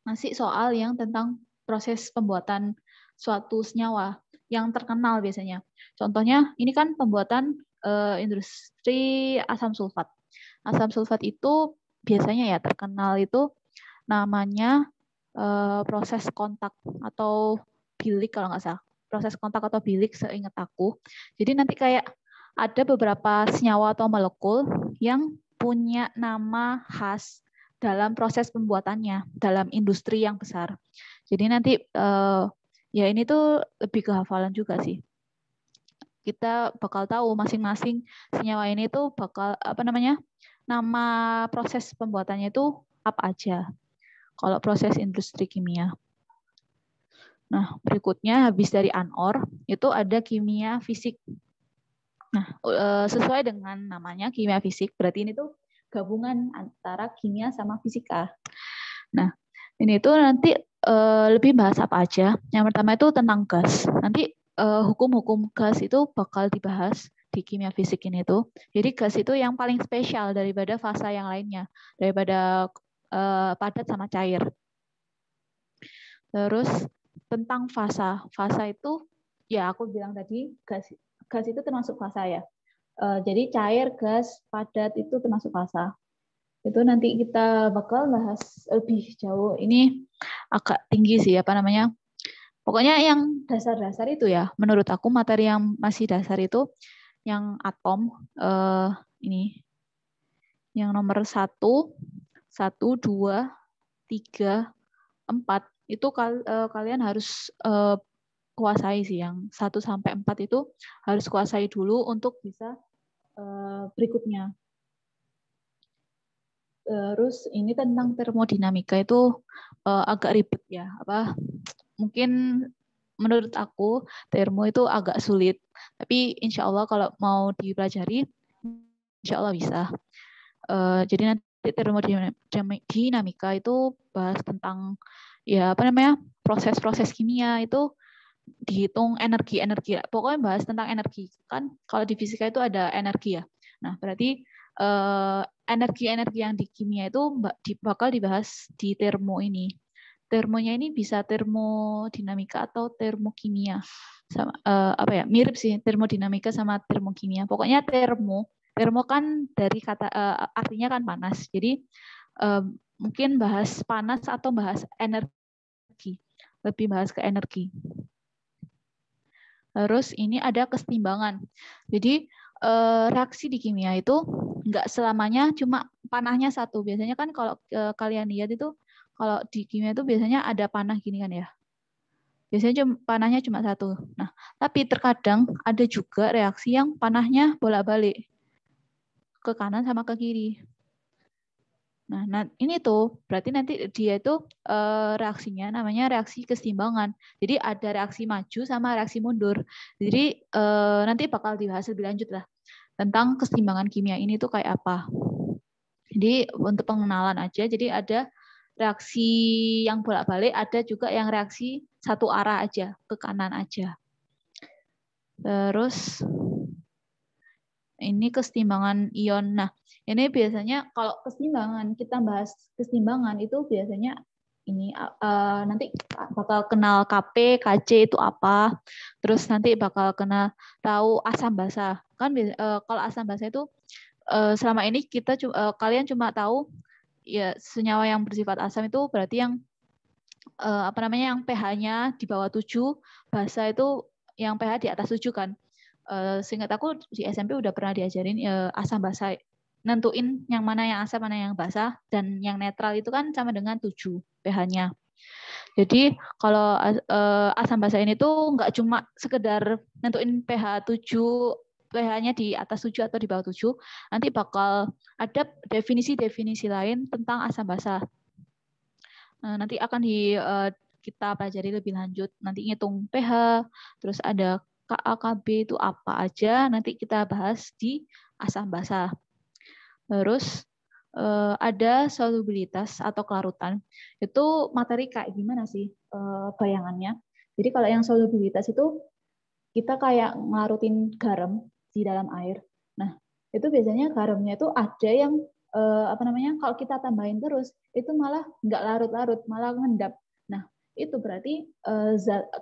ngasih soal yang tentang proses pembuatan suatu senyawa yang terkenal biasanya. Contohnya ini kan pembuatan industri asam sulfat. Asam sulfat itu biasanya ya terkenal itu namanya proses kontak atau bilik kalau nggak salah. Proses kontak atau bilik seingat aku. Jadi nanti kayak ada beberapa senyawa atau molekul yang punya nama khas dalam proses pembuatannya dalam industri yang besar. Jadi nanti ya ini tuh lebih ke hafalan juga sih. Kita bakal tahu masing-masing senyawa ini tuh bakal apa namanya? Nama proses pembuatannya itu apa aja. Kalau proses industri kimia. Nah, berikutnya habis dari ANOR itu ada kimia fisik. Nah, sesuai dengan namanya kimia fisik, berarti ini tuh gabungan antara kimia sama fisika. Nah, ini tuh nanti lebih bahas apa aja. Yang pertama itu tentang gas. Nanti hukum-hukum gas itu bakal dibahas di kimia fisik ini tuh. Jadi gas itu yang paling spesial daripada fasa yang lainnya, daripada padat sama cair. Terus tentang fasa. Fasa itu ya aku bilang tadi gas itu termasuk fasa ya. Jadi cair, gas, padat itu termasuk fasa. Itu nanti kita bakal bahas lebih jauh. Ini agak tinggi sih apa namanya. Pokoknya yang dasar-dasar itu ya. Menurut aku materi yang masih dasar itu yang atom ini. Yang nomor 1, 2, 3, 4 itu kalian harus kuasai sih. Yang 1 sampai 4 itu harus kuasai dulu untuk bisa berikutnya. Terus ini tentang termodinamika itu agak ribet ya. Mungkin menurut aku termo itu agak sulit. Tapi insya Allah kalau mau dipelajari, insya Allah bisa. Jadi nanti termodinamika itu bahas tentang ya apa namanya proses-proses kimia itu dihitung energi. Pokoknya bahas tentang energi. Kan kalau di fisika itu ada energi ya. Nah, berarti energi-energi yang di kimia itu bakal dibahas di termo ini. Termonya ini bisa termodinamika atau termokimia. Sama, mirip sih termodinamika sama termokimia. Pokoknya termo kan dari kata artinya kan panas. Jadi mungkin bahas panas atau bahas energi. Lebih bahas ke energi. Terus ini ada kesetimbangan. Jadi reaksi di kimia itu nggak selamanya cuma panahnya satu. Biasanya kan kalau kalian lihat itu kalau di kimia itu biasanya ada panah gini kan ya. Biasanya panahnya cuma satu. Nah, tapi terkadang ada juga reaksi yang panahnya bolak-balik ke kanan sama ke kiri. Nah, ini tuh berarti nanti dia itu reaksinya namanya reaksi kesetimbangan. Jadi ada reaksi maju sama reaksi mundur. Jadi nanti bakal dibahas lebih lanjut lah tentang kesetimbangan kimia ini tuh kayak apa. Jadi untuk pengenalan aja, jadi ada reaksi yang bolak-balik, ada juga yang reaksi satu arah aja, ke kanan aja. Terus ini kesetimbangan ion. Nah, ini biasanya kalau kesetimbangan, kita bahas kesetimbangan itu biasanya ini nanti bakal kenal Kp, Kc itu apa. Terus nanti bakal kenal tahu asam basa. Kan kalau asam basa itu selama ini kita kalian cuma tahu ya senyawa yang bersifat asam itu berarti yang yang pH-nya di bawah 7, basa itu yang pH di atas 7 kan. Seingat aku di SMP udah pernah diajarin asam basa, nentuin yang mana yang asam mana yang basa, dan yang netral itu kan sama dengan 7 pH-nya. Jadi kalau asam basa ini tuh nggak cuma sekedar nentuin pH 7, pH-nya di atas 7 atau di bawah 7, nanti bakal ada definisi-definisi lain tentang asam basa. Nanti akan kita pelajari lebih lanjut, nanti ngitung pH, terus ada Ka, Kb itu apa aja, nanti kita bahas di asam basa. Terus ada solubilitas atau kelarutan. Itu materi kayak gimana sih bayangannya? Jadi kalau yang solubilitas itu kita kayak ngelarutin garam di dalam air. Nah, itu biasanya garamnya itu ada yang kalau kita tambahin terus itu malah nggak larut-larut, malah ngendap. Nah, itu berarti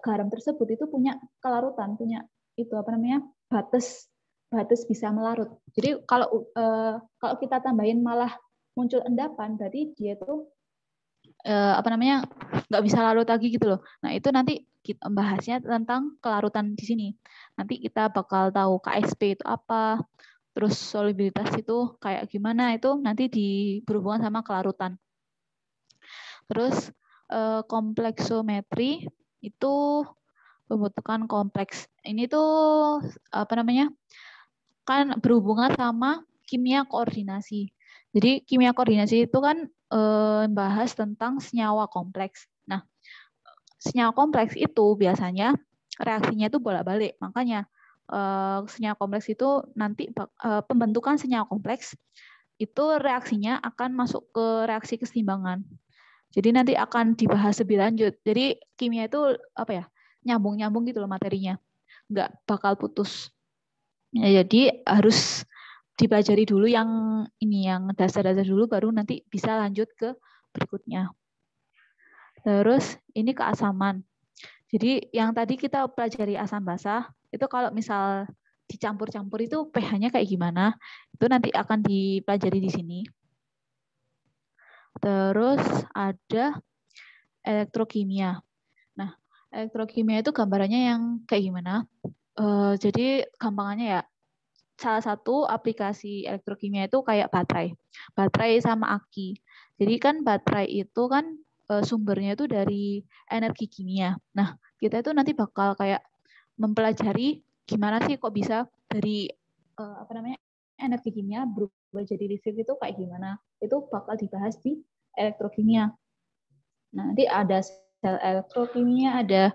garam tersebut itu punya kelarutan, punya itu batas bisa melarut. Jadi kalau kita tambahin malah muncul endapan, berarti dia itu nggak bisa larut lagi gitu loh. Nah, itu nanti kita bahasnya tentang kelarutan di sini. Nanti kita bakal tahu KSP itu apa, terus solubilitas itu kayak gimana, itu nanti berhubungan sama kelarutan. Terus kompleksometri itu pembentukan kompleks. Ini tuh kan berhubungan sama kimia koordinasi. Jadi kimia koordinasi itu kan bahas tentang senyawa kompleks. Nah, senyawa kompleks itu biasanya reaksinya itu bolak-balik. Makanya senyawa kompleks itu nanti pembentukan senyawa kompleks itu reaksinya akan masuk ke reaksi keseimbangan. Jadi nanti akan dibahas lebih lanjut. Jadi kimia itu nyambung-nyambung gitu loh materinya. Nggak bakal putus. Ya, jadi harus dipelajari dulu yang dasar-dasar dulu, baru nanti bisa lanjut ke berikutnya. Terus ini keasaman. Jadi yang tadi kita pelajari asam basa, itu kalau misal dicampur-campur itu pH-nya kayak gimana, itu nanti akan dipelajari di sini. Terus ada elektrokimia. Nah, elektrokimia itu gambarannya yang kayak gimana? Jadi gampangannya ya, salah satu aplikasi elektrokimia itu kayak baterai sama aki. Jadi kan baterai itu kan sumbernya itu dari energi kimia. Nah, kita itu nanti bakal kayak mempelajari gimana sih kok bisa dari energi kimia berubah jadi listrik itu kayak gimana. Itu bakal dibahas di elektrokimia. Nah, nanti ada sel elektrokimia, ada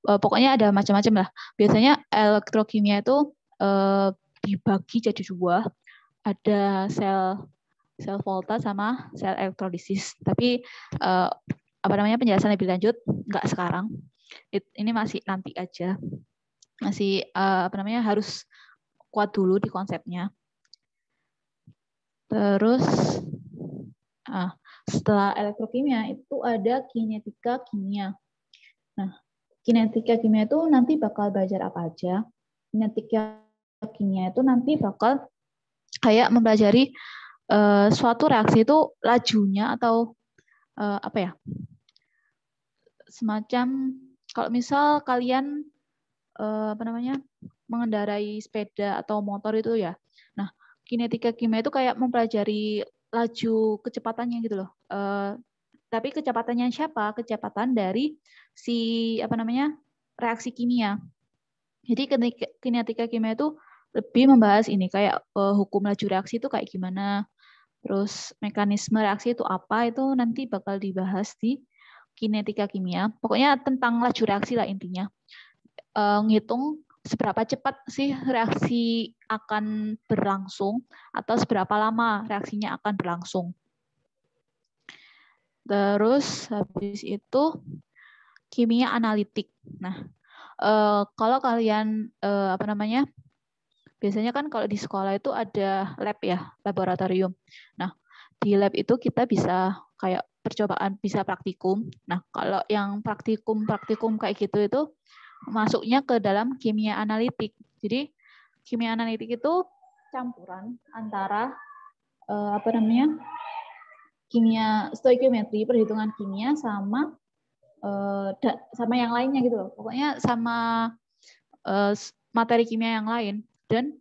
pokoknya ada macam-macam lah. Biasanya elektrokimia itu dibagi jadi dua. Ada sel volta sama sel elektrolisis. Tapi penjelasan lebih lanjut nggak sekarang. Ini masih nanti aja. Masih harus kuat dulu di konsepnya. Terus setelah elektrokimia itu ada kinetika kimia. Nah, kinetika kimia itu nanti bakal belajar apa aja? Kinetika kimia itu nanti bakal kayak mempelajari suatu reaksi itu lajunya atau semacam kalau misal kalian mengendarai sepeda atau motor itu ya. Nah, kinetika kimia itu kayak mempelajari laju kecepatannya gitu loh. Tapi kecepatannya siapa? Kecepatan dari si reaksi kimia. Jadi kinetika kimia itu lebih membahas ini kayak hukum laju reaksi itu kayak gimana. Terus mekanisme reaksi itu apa, itu nanti bakal dibahas di kinetika kimia. Pokoknya tentang laju reaksi lah intinya. Ngitung seberapa cepat sih reaksi akan berlangsung atau seberapa lama reaksinya akan berlangsung. Terus habis itu kimia analitik. Nah, kalau kalian biasanya kan kalau di sekolah itu ada lab ya, laboratorium. Nah, di lab itu kita bisa kayak percobaan, bisa praktikum. Nah, kalau yang praktikum kayak gitu itu masuknya ke dalam kimia analitik. Jadi kimia analitik itu campuran antara kimia stoikiometri, perhitungan kimia sama yang lainnya gitu loh. Pokoknya sama materi kimia yang lain. Dan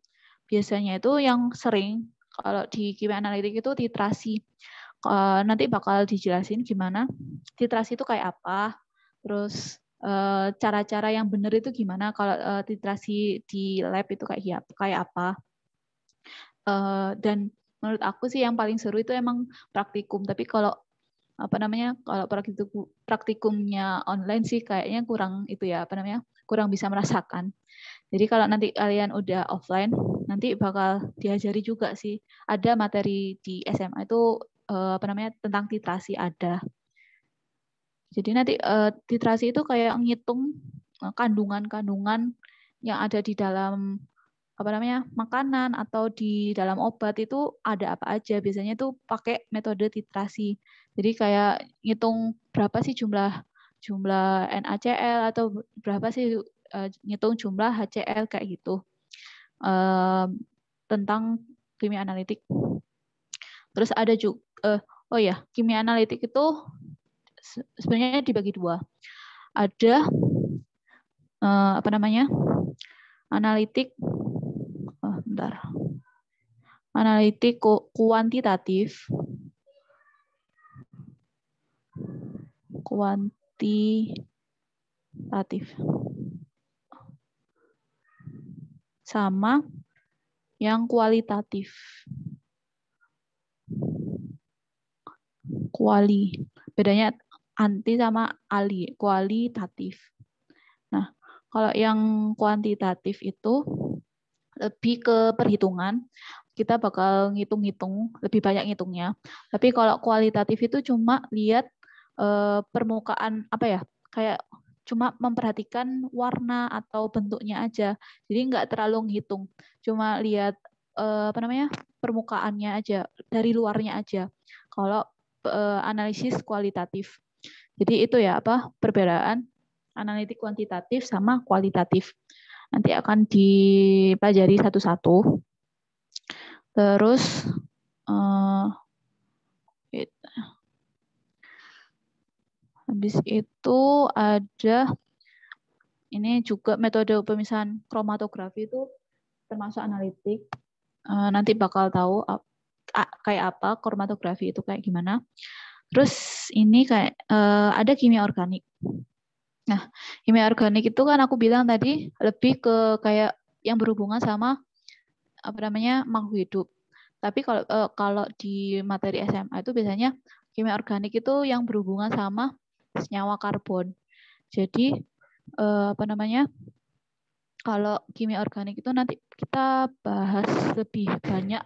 biasanya itu yang sering kalau di kimia analitik itu titrasi. Nanti bakal dijelasin gimana titrasi itu kayak apa, terus cara-cara yang benar itu gimana kalau titrasi di lab itu kayak apa. Dan menurut aku sih yang paling seru itu emang praktikum. Tapi kalau kalau praktikumnya online sih kayaknya kurang kurang bisa merasakan. Jadi kalau nanti kalian udah offline, nanti bakal diajari juga sih. Ada materi di SMA itu tentang titrasi ada. Jadi nanti titrasi itu kayak ngitung kandungan-kandungan yang ada di dalam makanan atau di dalam obat itu ada apa aja. Biasanya itu pakai metode titrasi. Jadi kayak ngitung berapa sih jumlah NaCl atau berapa sih ngitung jumlah HCl kayak gitu. Tentang kimia analitik. Terus ada juga kimia analitik itu sebenarnya dibagi dua. Ada analitik analitik kuantitatif sama yang kualitatif. Bedanya anti sama kualitatif. Nah, kalau yang kuantitatif itu lebih ke perhitungan, kita bakal ngitung-ngitung, lebih banyak ngitungnya. Tapi kalau kualitatif itu cuma lihat permukaan kayak cuma memperhatikan warna atau bentuknya aja. Jadi nggak terlalu ngitung, cuma lihat permukaannya aja, dari luarnya aja. Kalau analisis kualitatif. Jadi itu ya perbedaan analitik kuantitatif sama kualitatif. Nanti akan dipelajari satu-satu. Terus habis itu ada ini juga metode pemisahan kromatografi itu termasuk analitik. Nanti bakal tahu kayak apa kromatografi itu kayak gimana. Terus ini kayak ada kimia organik. Nah, kimia organik itu kan aku bilang tadi lebih ke kayak yang berhubungan sama makhluk hidup. Tapi kalau di materi SMA itu biasanya kimia organik itu yang berhubungan sama senyawa karbon. Jadi kalau kimia organik itu nanti kita bahas lebih banyak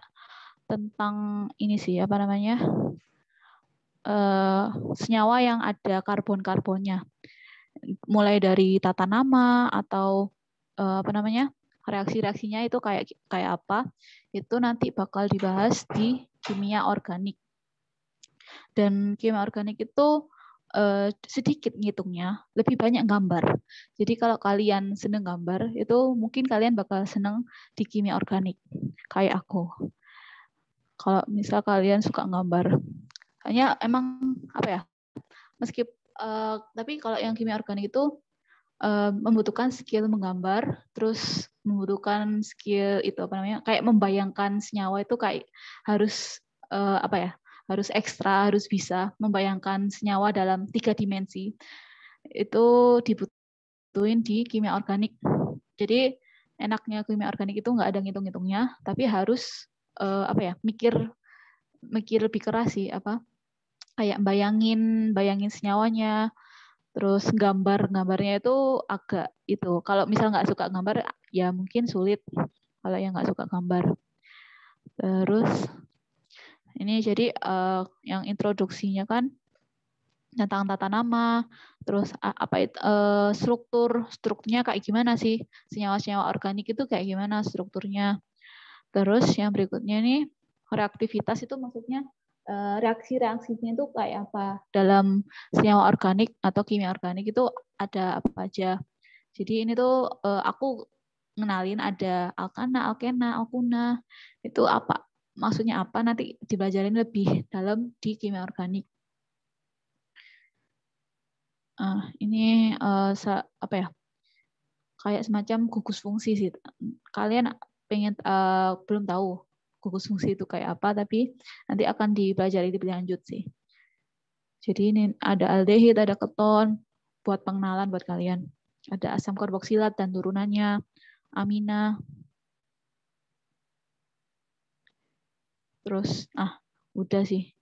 tentang ini sih senyawa yang ada karbon-karbonnya. Mulai dari tata nama atau reaksi-reaksinya itu kayak apa, itu nanti bakal dibahas di kimia organik. Dan kimia organik itu sedikit ngitungnya, lebih banyak gambar. Jadi kalau kalian seneng gambar, itu mungkin kalian bakal seneng di kimia organik, kayak aku. Kalau misal kalian suka gambar, hanya emang tapi kalau yang kimia organik itu membutuhkan skill menggambar, terus membutuhkan skill itu kayak membayangkan senyawa itu kayak harus harus ekstra, harus bisa membayangkan senyawa dalam 3 dimensi. Itu dibutuhin di kimia organik. Jadi enaknya kimia organik itu nggak ada ngitung-ngitungnya, tapi harus mikir lebih keras sih, kayak bayangin senyawanya, terus gambarnya itu agak itu. Kalau misal nggak suka gambar, ya mungkin sulit kalau yang nggak suka gambar. Terus ini jadi yang introduksinya kan tentang tata nama, terus strukturnya kayak gimana sih, senyawa-senyawa organik itu kayak gimana strukturnya. Terus yang berikutnya nih reaktivitas itu maksudnya reaksi-reaksinya itu kayak apa dalam senyawa organik atau kimia organik itu ada apa aja. Jadi ini tuh aku ngenalin ada alkana, alkena, alkuna, itu apa maksudnya apa nanti dipelajarin lebih dalam di kimia organik. Ini kayak semacam gugus fungsi sih. Kalian pengen belum tahu gugus fungsi itu kayak apa, tapi nanti akan dipelajari lebih lanjut sih. Jadi ini ada aldehid, ada keton, buat pengenalan buat kalian. Ada asam karboksilat dan turunannya, amina. Terus, udah sih.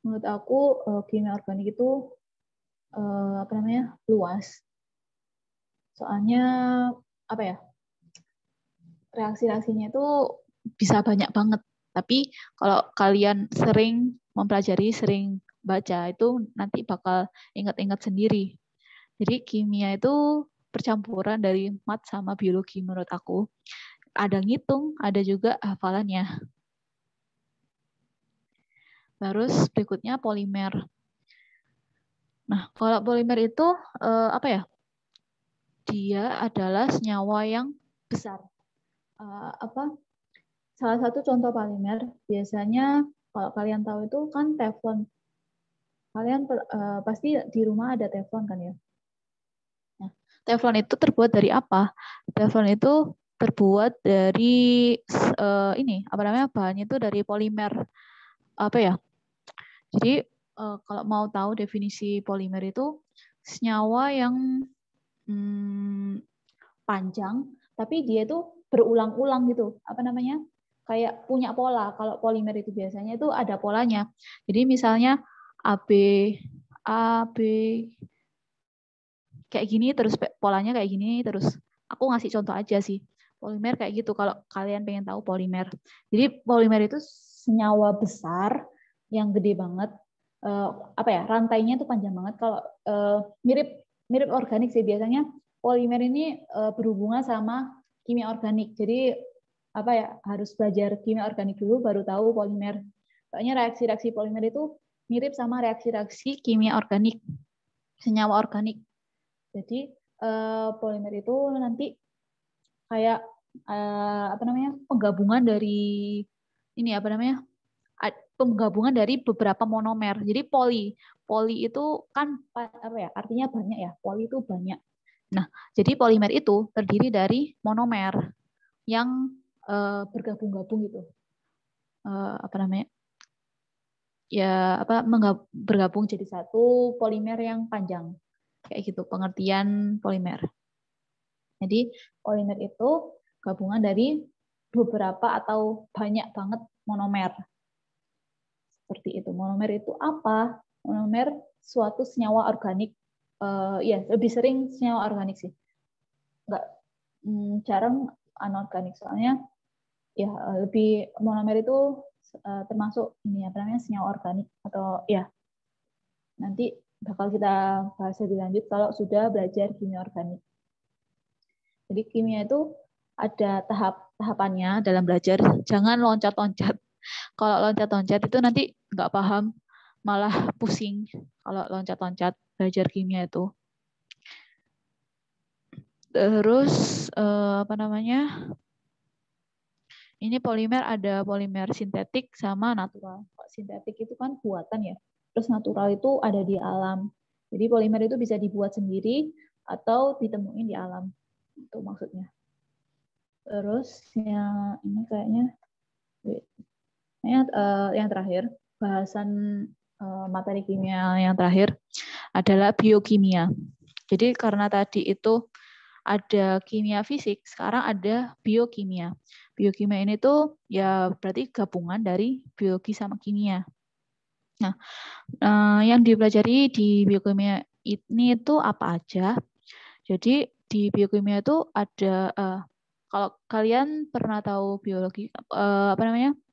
Menurut aku kimia organik itu luas. Soalnya reaksi-reaksinya itu bisa banyak banget. Tapi kalau kalian sering mempelajari, sering baca, itu nanti bakal ingat-ingat sendiri. Jadi kimia itu percampuran dari mat sama biologi menurut aku. Ada ngitung, ada juga hafalannya. Terus berikutnya polimer. Nah, kalau polimer itu apa ya? Dia adalah senyawa yang besar. Salah satu contoh polimer biasanya kalau kalian tahu itu kan teflon. Kalian pasti di rumah ada teflon kan ya? Nah, teflon itu terbuat dari apa? Teflon itu terbuat dari bahannya itu dari polimer. Apa ya? Jadi kalau mau tahu definisi polimer itu senyawa yang panjang, tapi dia itu berulang-ulang gitu. Apa namanya? Kayak punya pola. Kalau polimer itu biasanya itu ada polanya. Jadi misalnya AB kayak gini, terus polanya kayak gini, terus aku ngasih contoh aja sih. Polimer kayak gitu kalau kalian pengen tahu polimer. Jadi polimer itu senyawa besar yang gede banget. Rantainya itu panjang banget. Kalau mirip organik sih biasanya polimer ini berhubungan sama kimia organik. Jadi harus belajar kimia organik dulu baru tahu polimer. Soalnya reaksi-reaksi polimer itu mirip sama reaksi-reaksi kimia organik, senyawa organik. Jadi polimer itu nanti kayak penggabungan dari penggabungan dari beberapa monomer. Jadi poli itu kan artinya banyak ya. Poli itu banyak. Nah, jadi polimer itu terdiri dari monomer yang bergabung-gabung gitu. Bergabung jadi satu polimer yang panjang. Kayak gitu pengertian polimer. Jadi polimer itu gabungan dari beberapa atau banyak banget monomer. Seperti itu. Monomer itu apa? Monomer suatu senyawa organik. Lebih sering senyawa organik sih. Enggak jarang anorganik. Soalnya ya lebih monomer itu termasuk senyawa organik atau ya nanti bakal kita bahas lebih lanjut kalau sudah belajar kimia organik. Jadi kimia itu ada tahapannya dalam belajar. Jangan loncat-loncat. Kalau loncat-loncat itu nanti nggak paham, malah pusing kalau loncat-loncat belajar kimia itu. Terus ini polimer ada polimer sintetik sama natural. Sintetik itu kan buatan ya. Terus natural itu ada di alam. Jadi polimer itu bisa dibuat sendiri atau ditemuin di alam. Itu maksudnya. Terus yang ini kayaknya yang terakhir, bahasan materi kimia yang terakhir adalah biokimia. Jadi karena tadi itu ada kimia fisik, sekarang ada biokimia. Biokimia ini tuh ya berarti gabungan dari biologi sama kimia. Nah, yang dipelajari di biokimia ini itu apa aja? Jadi di biokimia itu ada kalau kalian pernah tahu biologi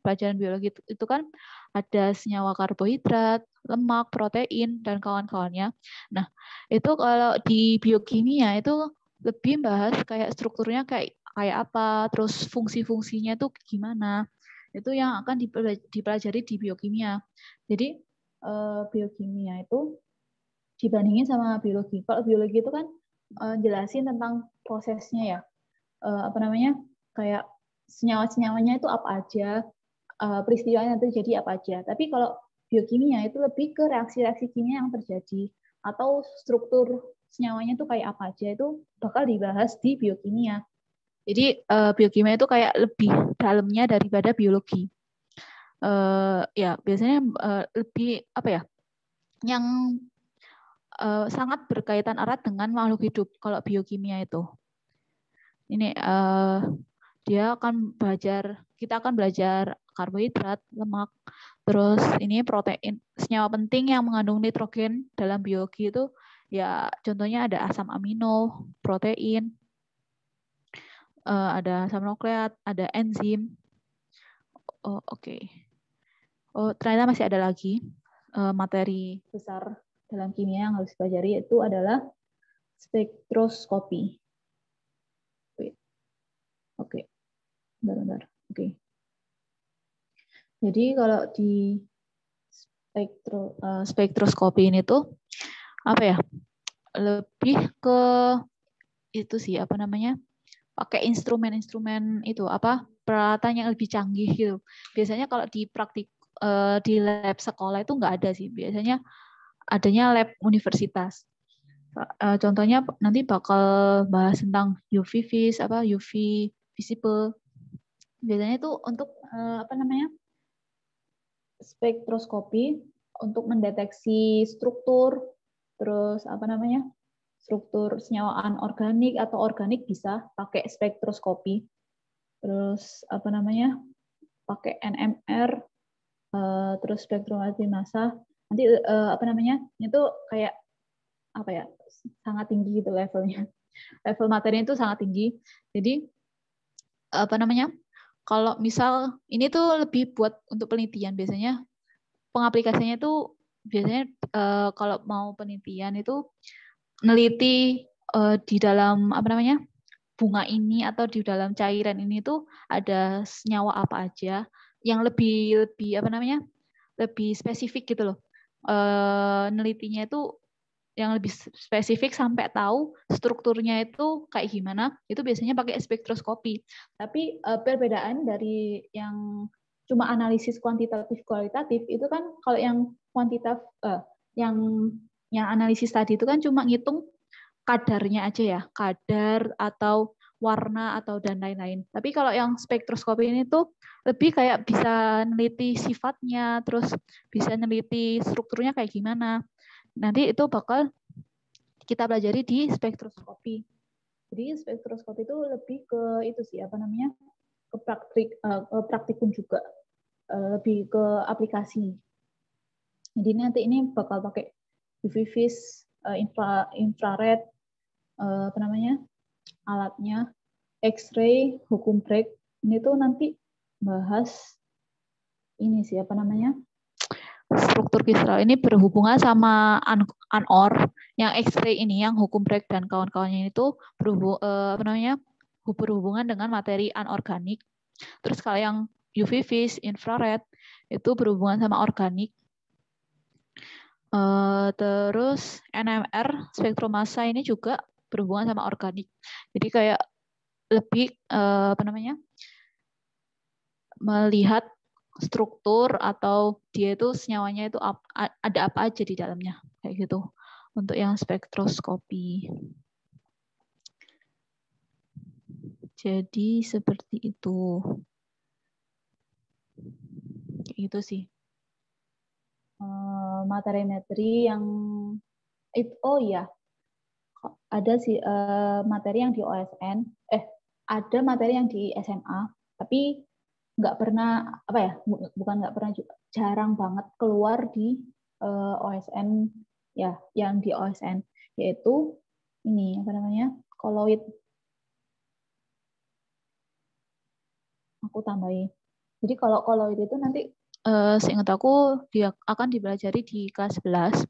pelajaran biologi itu kan ada senyawa karbohidrat, lemak, protein dan kawan-kawannya. Nah, itu kalau di biokimia itu lebih bahas kayak strukturnya kayak apa, terus fungsi-fungsinya itu gimana. Itu yang akan dipelajari di biokimia. Jadi biokimia itu dibandingin sama biologi. Kalau biologi itu kan jelasin tentang prosesnya ya. Kayak senyawa-senyawanya itu apa aja, peristiwanya terjadi apa aja. Tapi kalau biokimia itu lebih ke reaksi-reaksi kimia yang terjadi atau struktur senyawanya itu kayak apa aja itu bakal dibahas di biokimia. Jadi biokimia itu kayak lebih dalamnya daripada biologi. Biasanya lebih yang sangat berkaitan erat dengan makhluk hidup kalau biokimia itu. Ini kita akan belajar karbohidrat, lemak, terus ini protein, senyawa penting yang mengandung nitrogen dalam biologi itu ya contohnya ada asam amino, protein, ada asam nukleat, ada enzim. Ternyata masih ada lagi materi besar dalam kimia yang harus dipelajari, itu adalah spektroskopi. Oke. Bentar. Oke. Jadi kalau di spektroskopi ini tuh apa ya? Lebih ke itu sih apa namanya? Pakai instrumen-instrumen itu apa? Peralatan yang lebih canggih gitu. Biasanya kalau di praktik di lab sekolah itu nggak ada sih. Biasanya adanya lab universitas. Contohnya nanti bakal bahas tentang UV vis, UV visible. Biasanya itu untuk apa namanya? Spektroskopi untuk mendeteksi struktur, terus apa namanya? Struktur senyawaan organik atau organik bisa pakai spektroskopi. Terus apa namanya? Pakai NMR, terus spektrometri massa. Nanti apa namanya? Itu kayak apa ya? Sangat tinggi gitu levelnya. Level materi itu sangat tinggi. Jadi apa namanya? Kalau misal ini tuh lebih buat untuk penelitian biasanya pengaplikasinya itu biasanya kalau mau penelitian itu neliti di dalam apa namanya bunga ini atau di dalam cairan ini tuh ada senyawa apa aja yang lebih apa namanya lebih spesifik gitu loh. Nelitinya itu yang lebih spesifik sampai tahu strukturnya itu kayak gimana, itu biasanya pakai spektroskopi. Tapi perbedaan dari yang cuma analisis kuantitatif kualitatif itu kan kalau yang kuantitatif yang analisis tadi itu kan cuma ngitung kadarnya aja ya, kadar atau warna atau dan lain-lain. Tapi kalau yang spektroskopi ini tuh lebih kayak bisa neliti sifatnya, terus bisa neliti strukturnya kayak gimana. Nanti itu bakal kita pelajari di spektroskopi. Jadi spektroskopi itu lebih ke itu sih apa namanya ke praktikum juga, lebih ke aplikasi. Jadi nanti ini bakal pakai UV vis, infrared, apa namanya alatnya, X-ray, hukum break. Ini tuh nanti bahas ini sih apa namanya struktur kristal ini berhubungan sama ANOR, yang X-ray ini, yang hukum break dan kawan-kawannya itu berhubungan dengan materi anorganik. Terus kalau yang UV vis, infrared itu berhubungan sama organik. Terus NMR, spektrum massa ini juga berhubungan sama organik. Jadi kayak lebih melihat struktur atau dia itu senyawanya itu ada apa aja di dalamnya kayak gitu untuk yang spektroskopi. Jadi seperti itu. Kayak gitu sih. Materi-materi yang oh iya. Ada sih materi yang di OSN, ada materi yang di SMA, tapi nggak pernah bukan nggak pernah juga, jarang banget keluar di OSN ya, yang di OSN yaitu ini apa namanya koloid. Aku tambahin. Jadi kalau koloid itu nanti seingat aku dia akan dipelajari di kelas 11.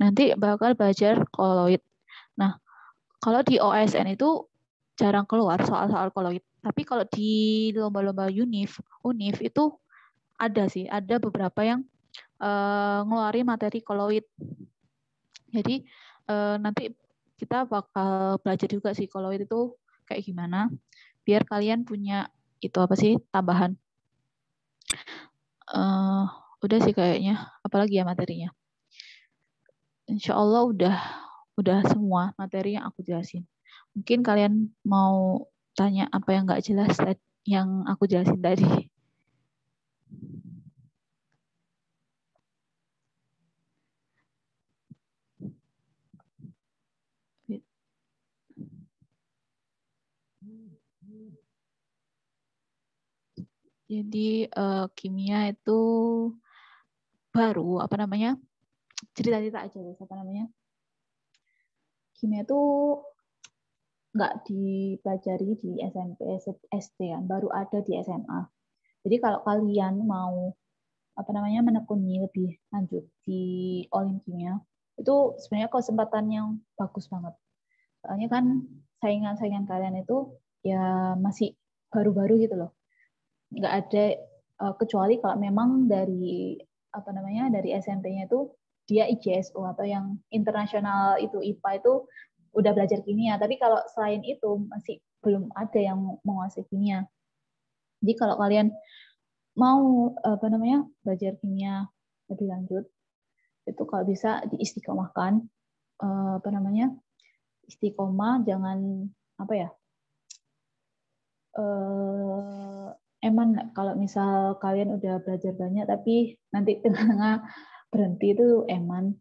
Nanti bakal belajar koloid. Nah, kalau di OSN itu jarang keluar soal-soal koloid. Tapi kalau di lomba-lomba UNIF itu ada sih, ada beberapa yang ngeluarin materi koloid. Jadi nanti kita bakal belajar juga sih koloid itu kayak gimana, biar kalian punya itu apa sih tambahan. Udah sih kayaknya, apalagi ya materinya. Insya Allah udah semua materi yang aku jelasin. Mungkin kalian mau tanya apa yang nggak jelas yang aku jelasin tadi. Jadi kimia itu baru cerita-cerita aja guys, kimia itu nggak dipelajari di SMP, SD kan, baru ada di SMA. Jadi kalau kalian mau menekuni lebih lanjut di Olim Kimia, itu sebenarnya kesempatan yang bagus banget. Soalnya kan saingan-saingan kalian itu ya masih baru-baru gitu loh. Nggak ada kecuali kalau memang dari dari SMP-nya itu dia IJSO atau yang internasional itu IPA itu udah belajar kimia. Tapi kalau selain itu masih belum ada yang menguasai kimia. Jadi kalau kalian mau belajar kimia lebih lanjut, itu kalau bisa diistiqomahkan, istiqomah, jangan eman kalau misal kalian udah belajar banyak tapi nanti tengah-tengah berhenti itu eman.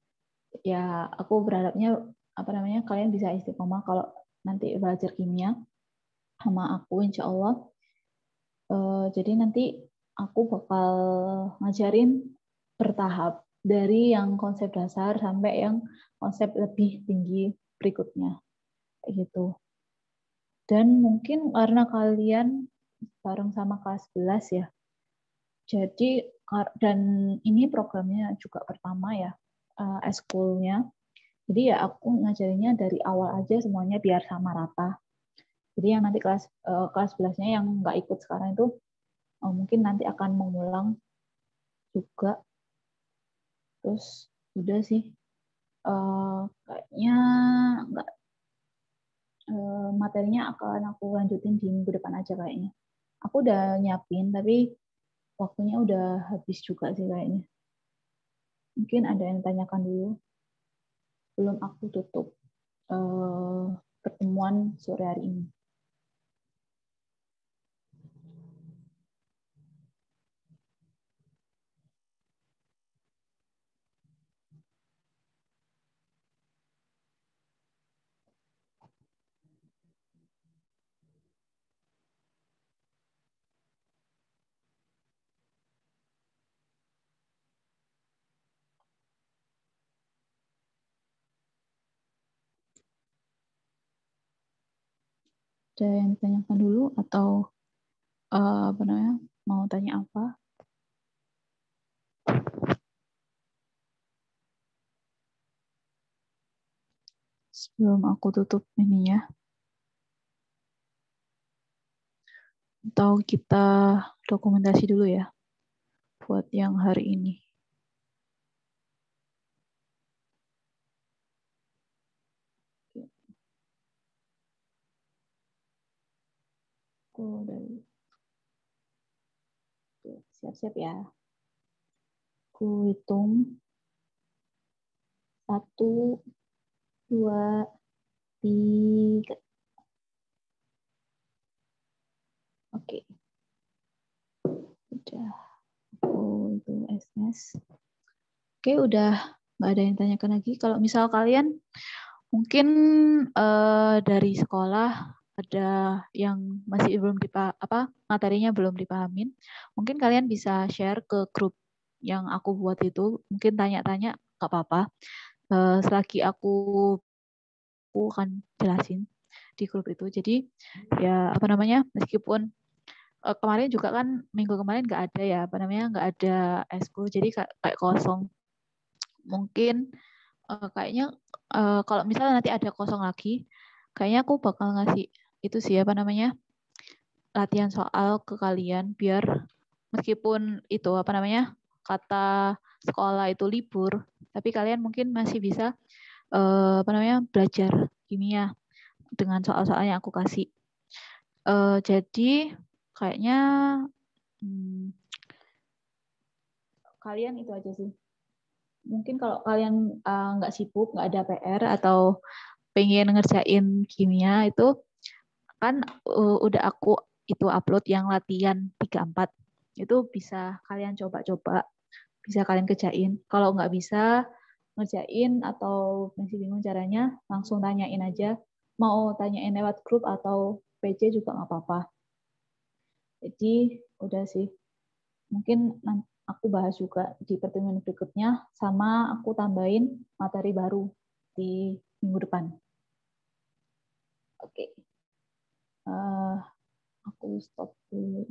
Ya aku berharapnya kalian bisa istiqomah kalau nanti belajar kimia sama aku insya Allah. Jadi nanti aku bakal ngajarin bertahap dari yang konsep dasar sampai yang konsep lebih tinggi berikutnya kayak gitu. Dan mungkin karena kalian bareng sama kelas 11 ya. Jadi dan ini programnya juga pertama ya, eskul-nya. Jadi ya aku ngajarinnya dari awal aja semuanya biar sama rata. Jadi yang nanti kelas 11-nya yang nggak ikut sekarang itu mungkin nanti akan mengulang juga. Terus udah sih, kayaknya nggak, materinya akan aku lanjutin di minggu depan aja kayaknya. Aku udah nyiapin tapi waktunya udah habis juga sih kayaknya. Mungkin ada yang tanyakan dulu belum aku tutup pertemuan sore hari ini. Ada yang ditanyakan dulu atau mau tanya apa? Sebelum aku tutup ini ya. Atau kita dokumentasi dulu ya buat yang hari ini. Aku dari siap-siap ya. Aku hitung 1, 2, 3. Oke. Udah. Aku itu SMS. Oke, udah nggak ada yang tanyakan lagi. Kalau misal kalian mungkin dari sekolah ada yang masih belum materinya belum dipahamin, mungkin kalian bisa share ke grup yang aku buat itu. Mungkin tanya-tanya nggak apa-apa. Selagi aku akan jelasin di grup itu. Jadi ya meskipun kemarin juga kan minggu kemarin nggak ada ya nggak ada eskul, jadi kayak kosong. Mungkin kayaknya kalau misalnya nanti ada kosong lagi, kayaknya aku bakal ngasih itu sih latihan soal ke kalian biar meskipun itu kata sekolah itu libur, tapi kalian mungkin masih bisa belajar kimia dengan soal-soal yang aku kasih. Jadi kayaknya kalian itu aja sih. Mungkin kalau kalian nggak sibuk, nggak ada PR atau pengen ngerjain kimia itu kan udah aku itu upload yang latihan 3-4. Itu bisa kalian coba-coba, bisa kalian kerjain. Kalau nggak bisa ngerjain atau masih bingung caranya, langsung tanyain aja. Mau tanyain lewat grup atau PC juga nggak apa-apa. Jadi udah sih. Mungkin aku bahas juga di pertemuan berikutnya, sama aku tambahin materi baru di minggu depan. Oke. Aku stop dulu.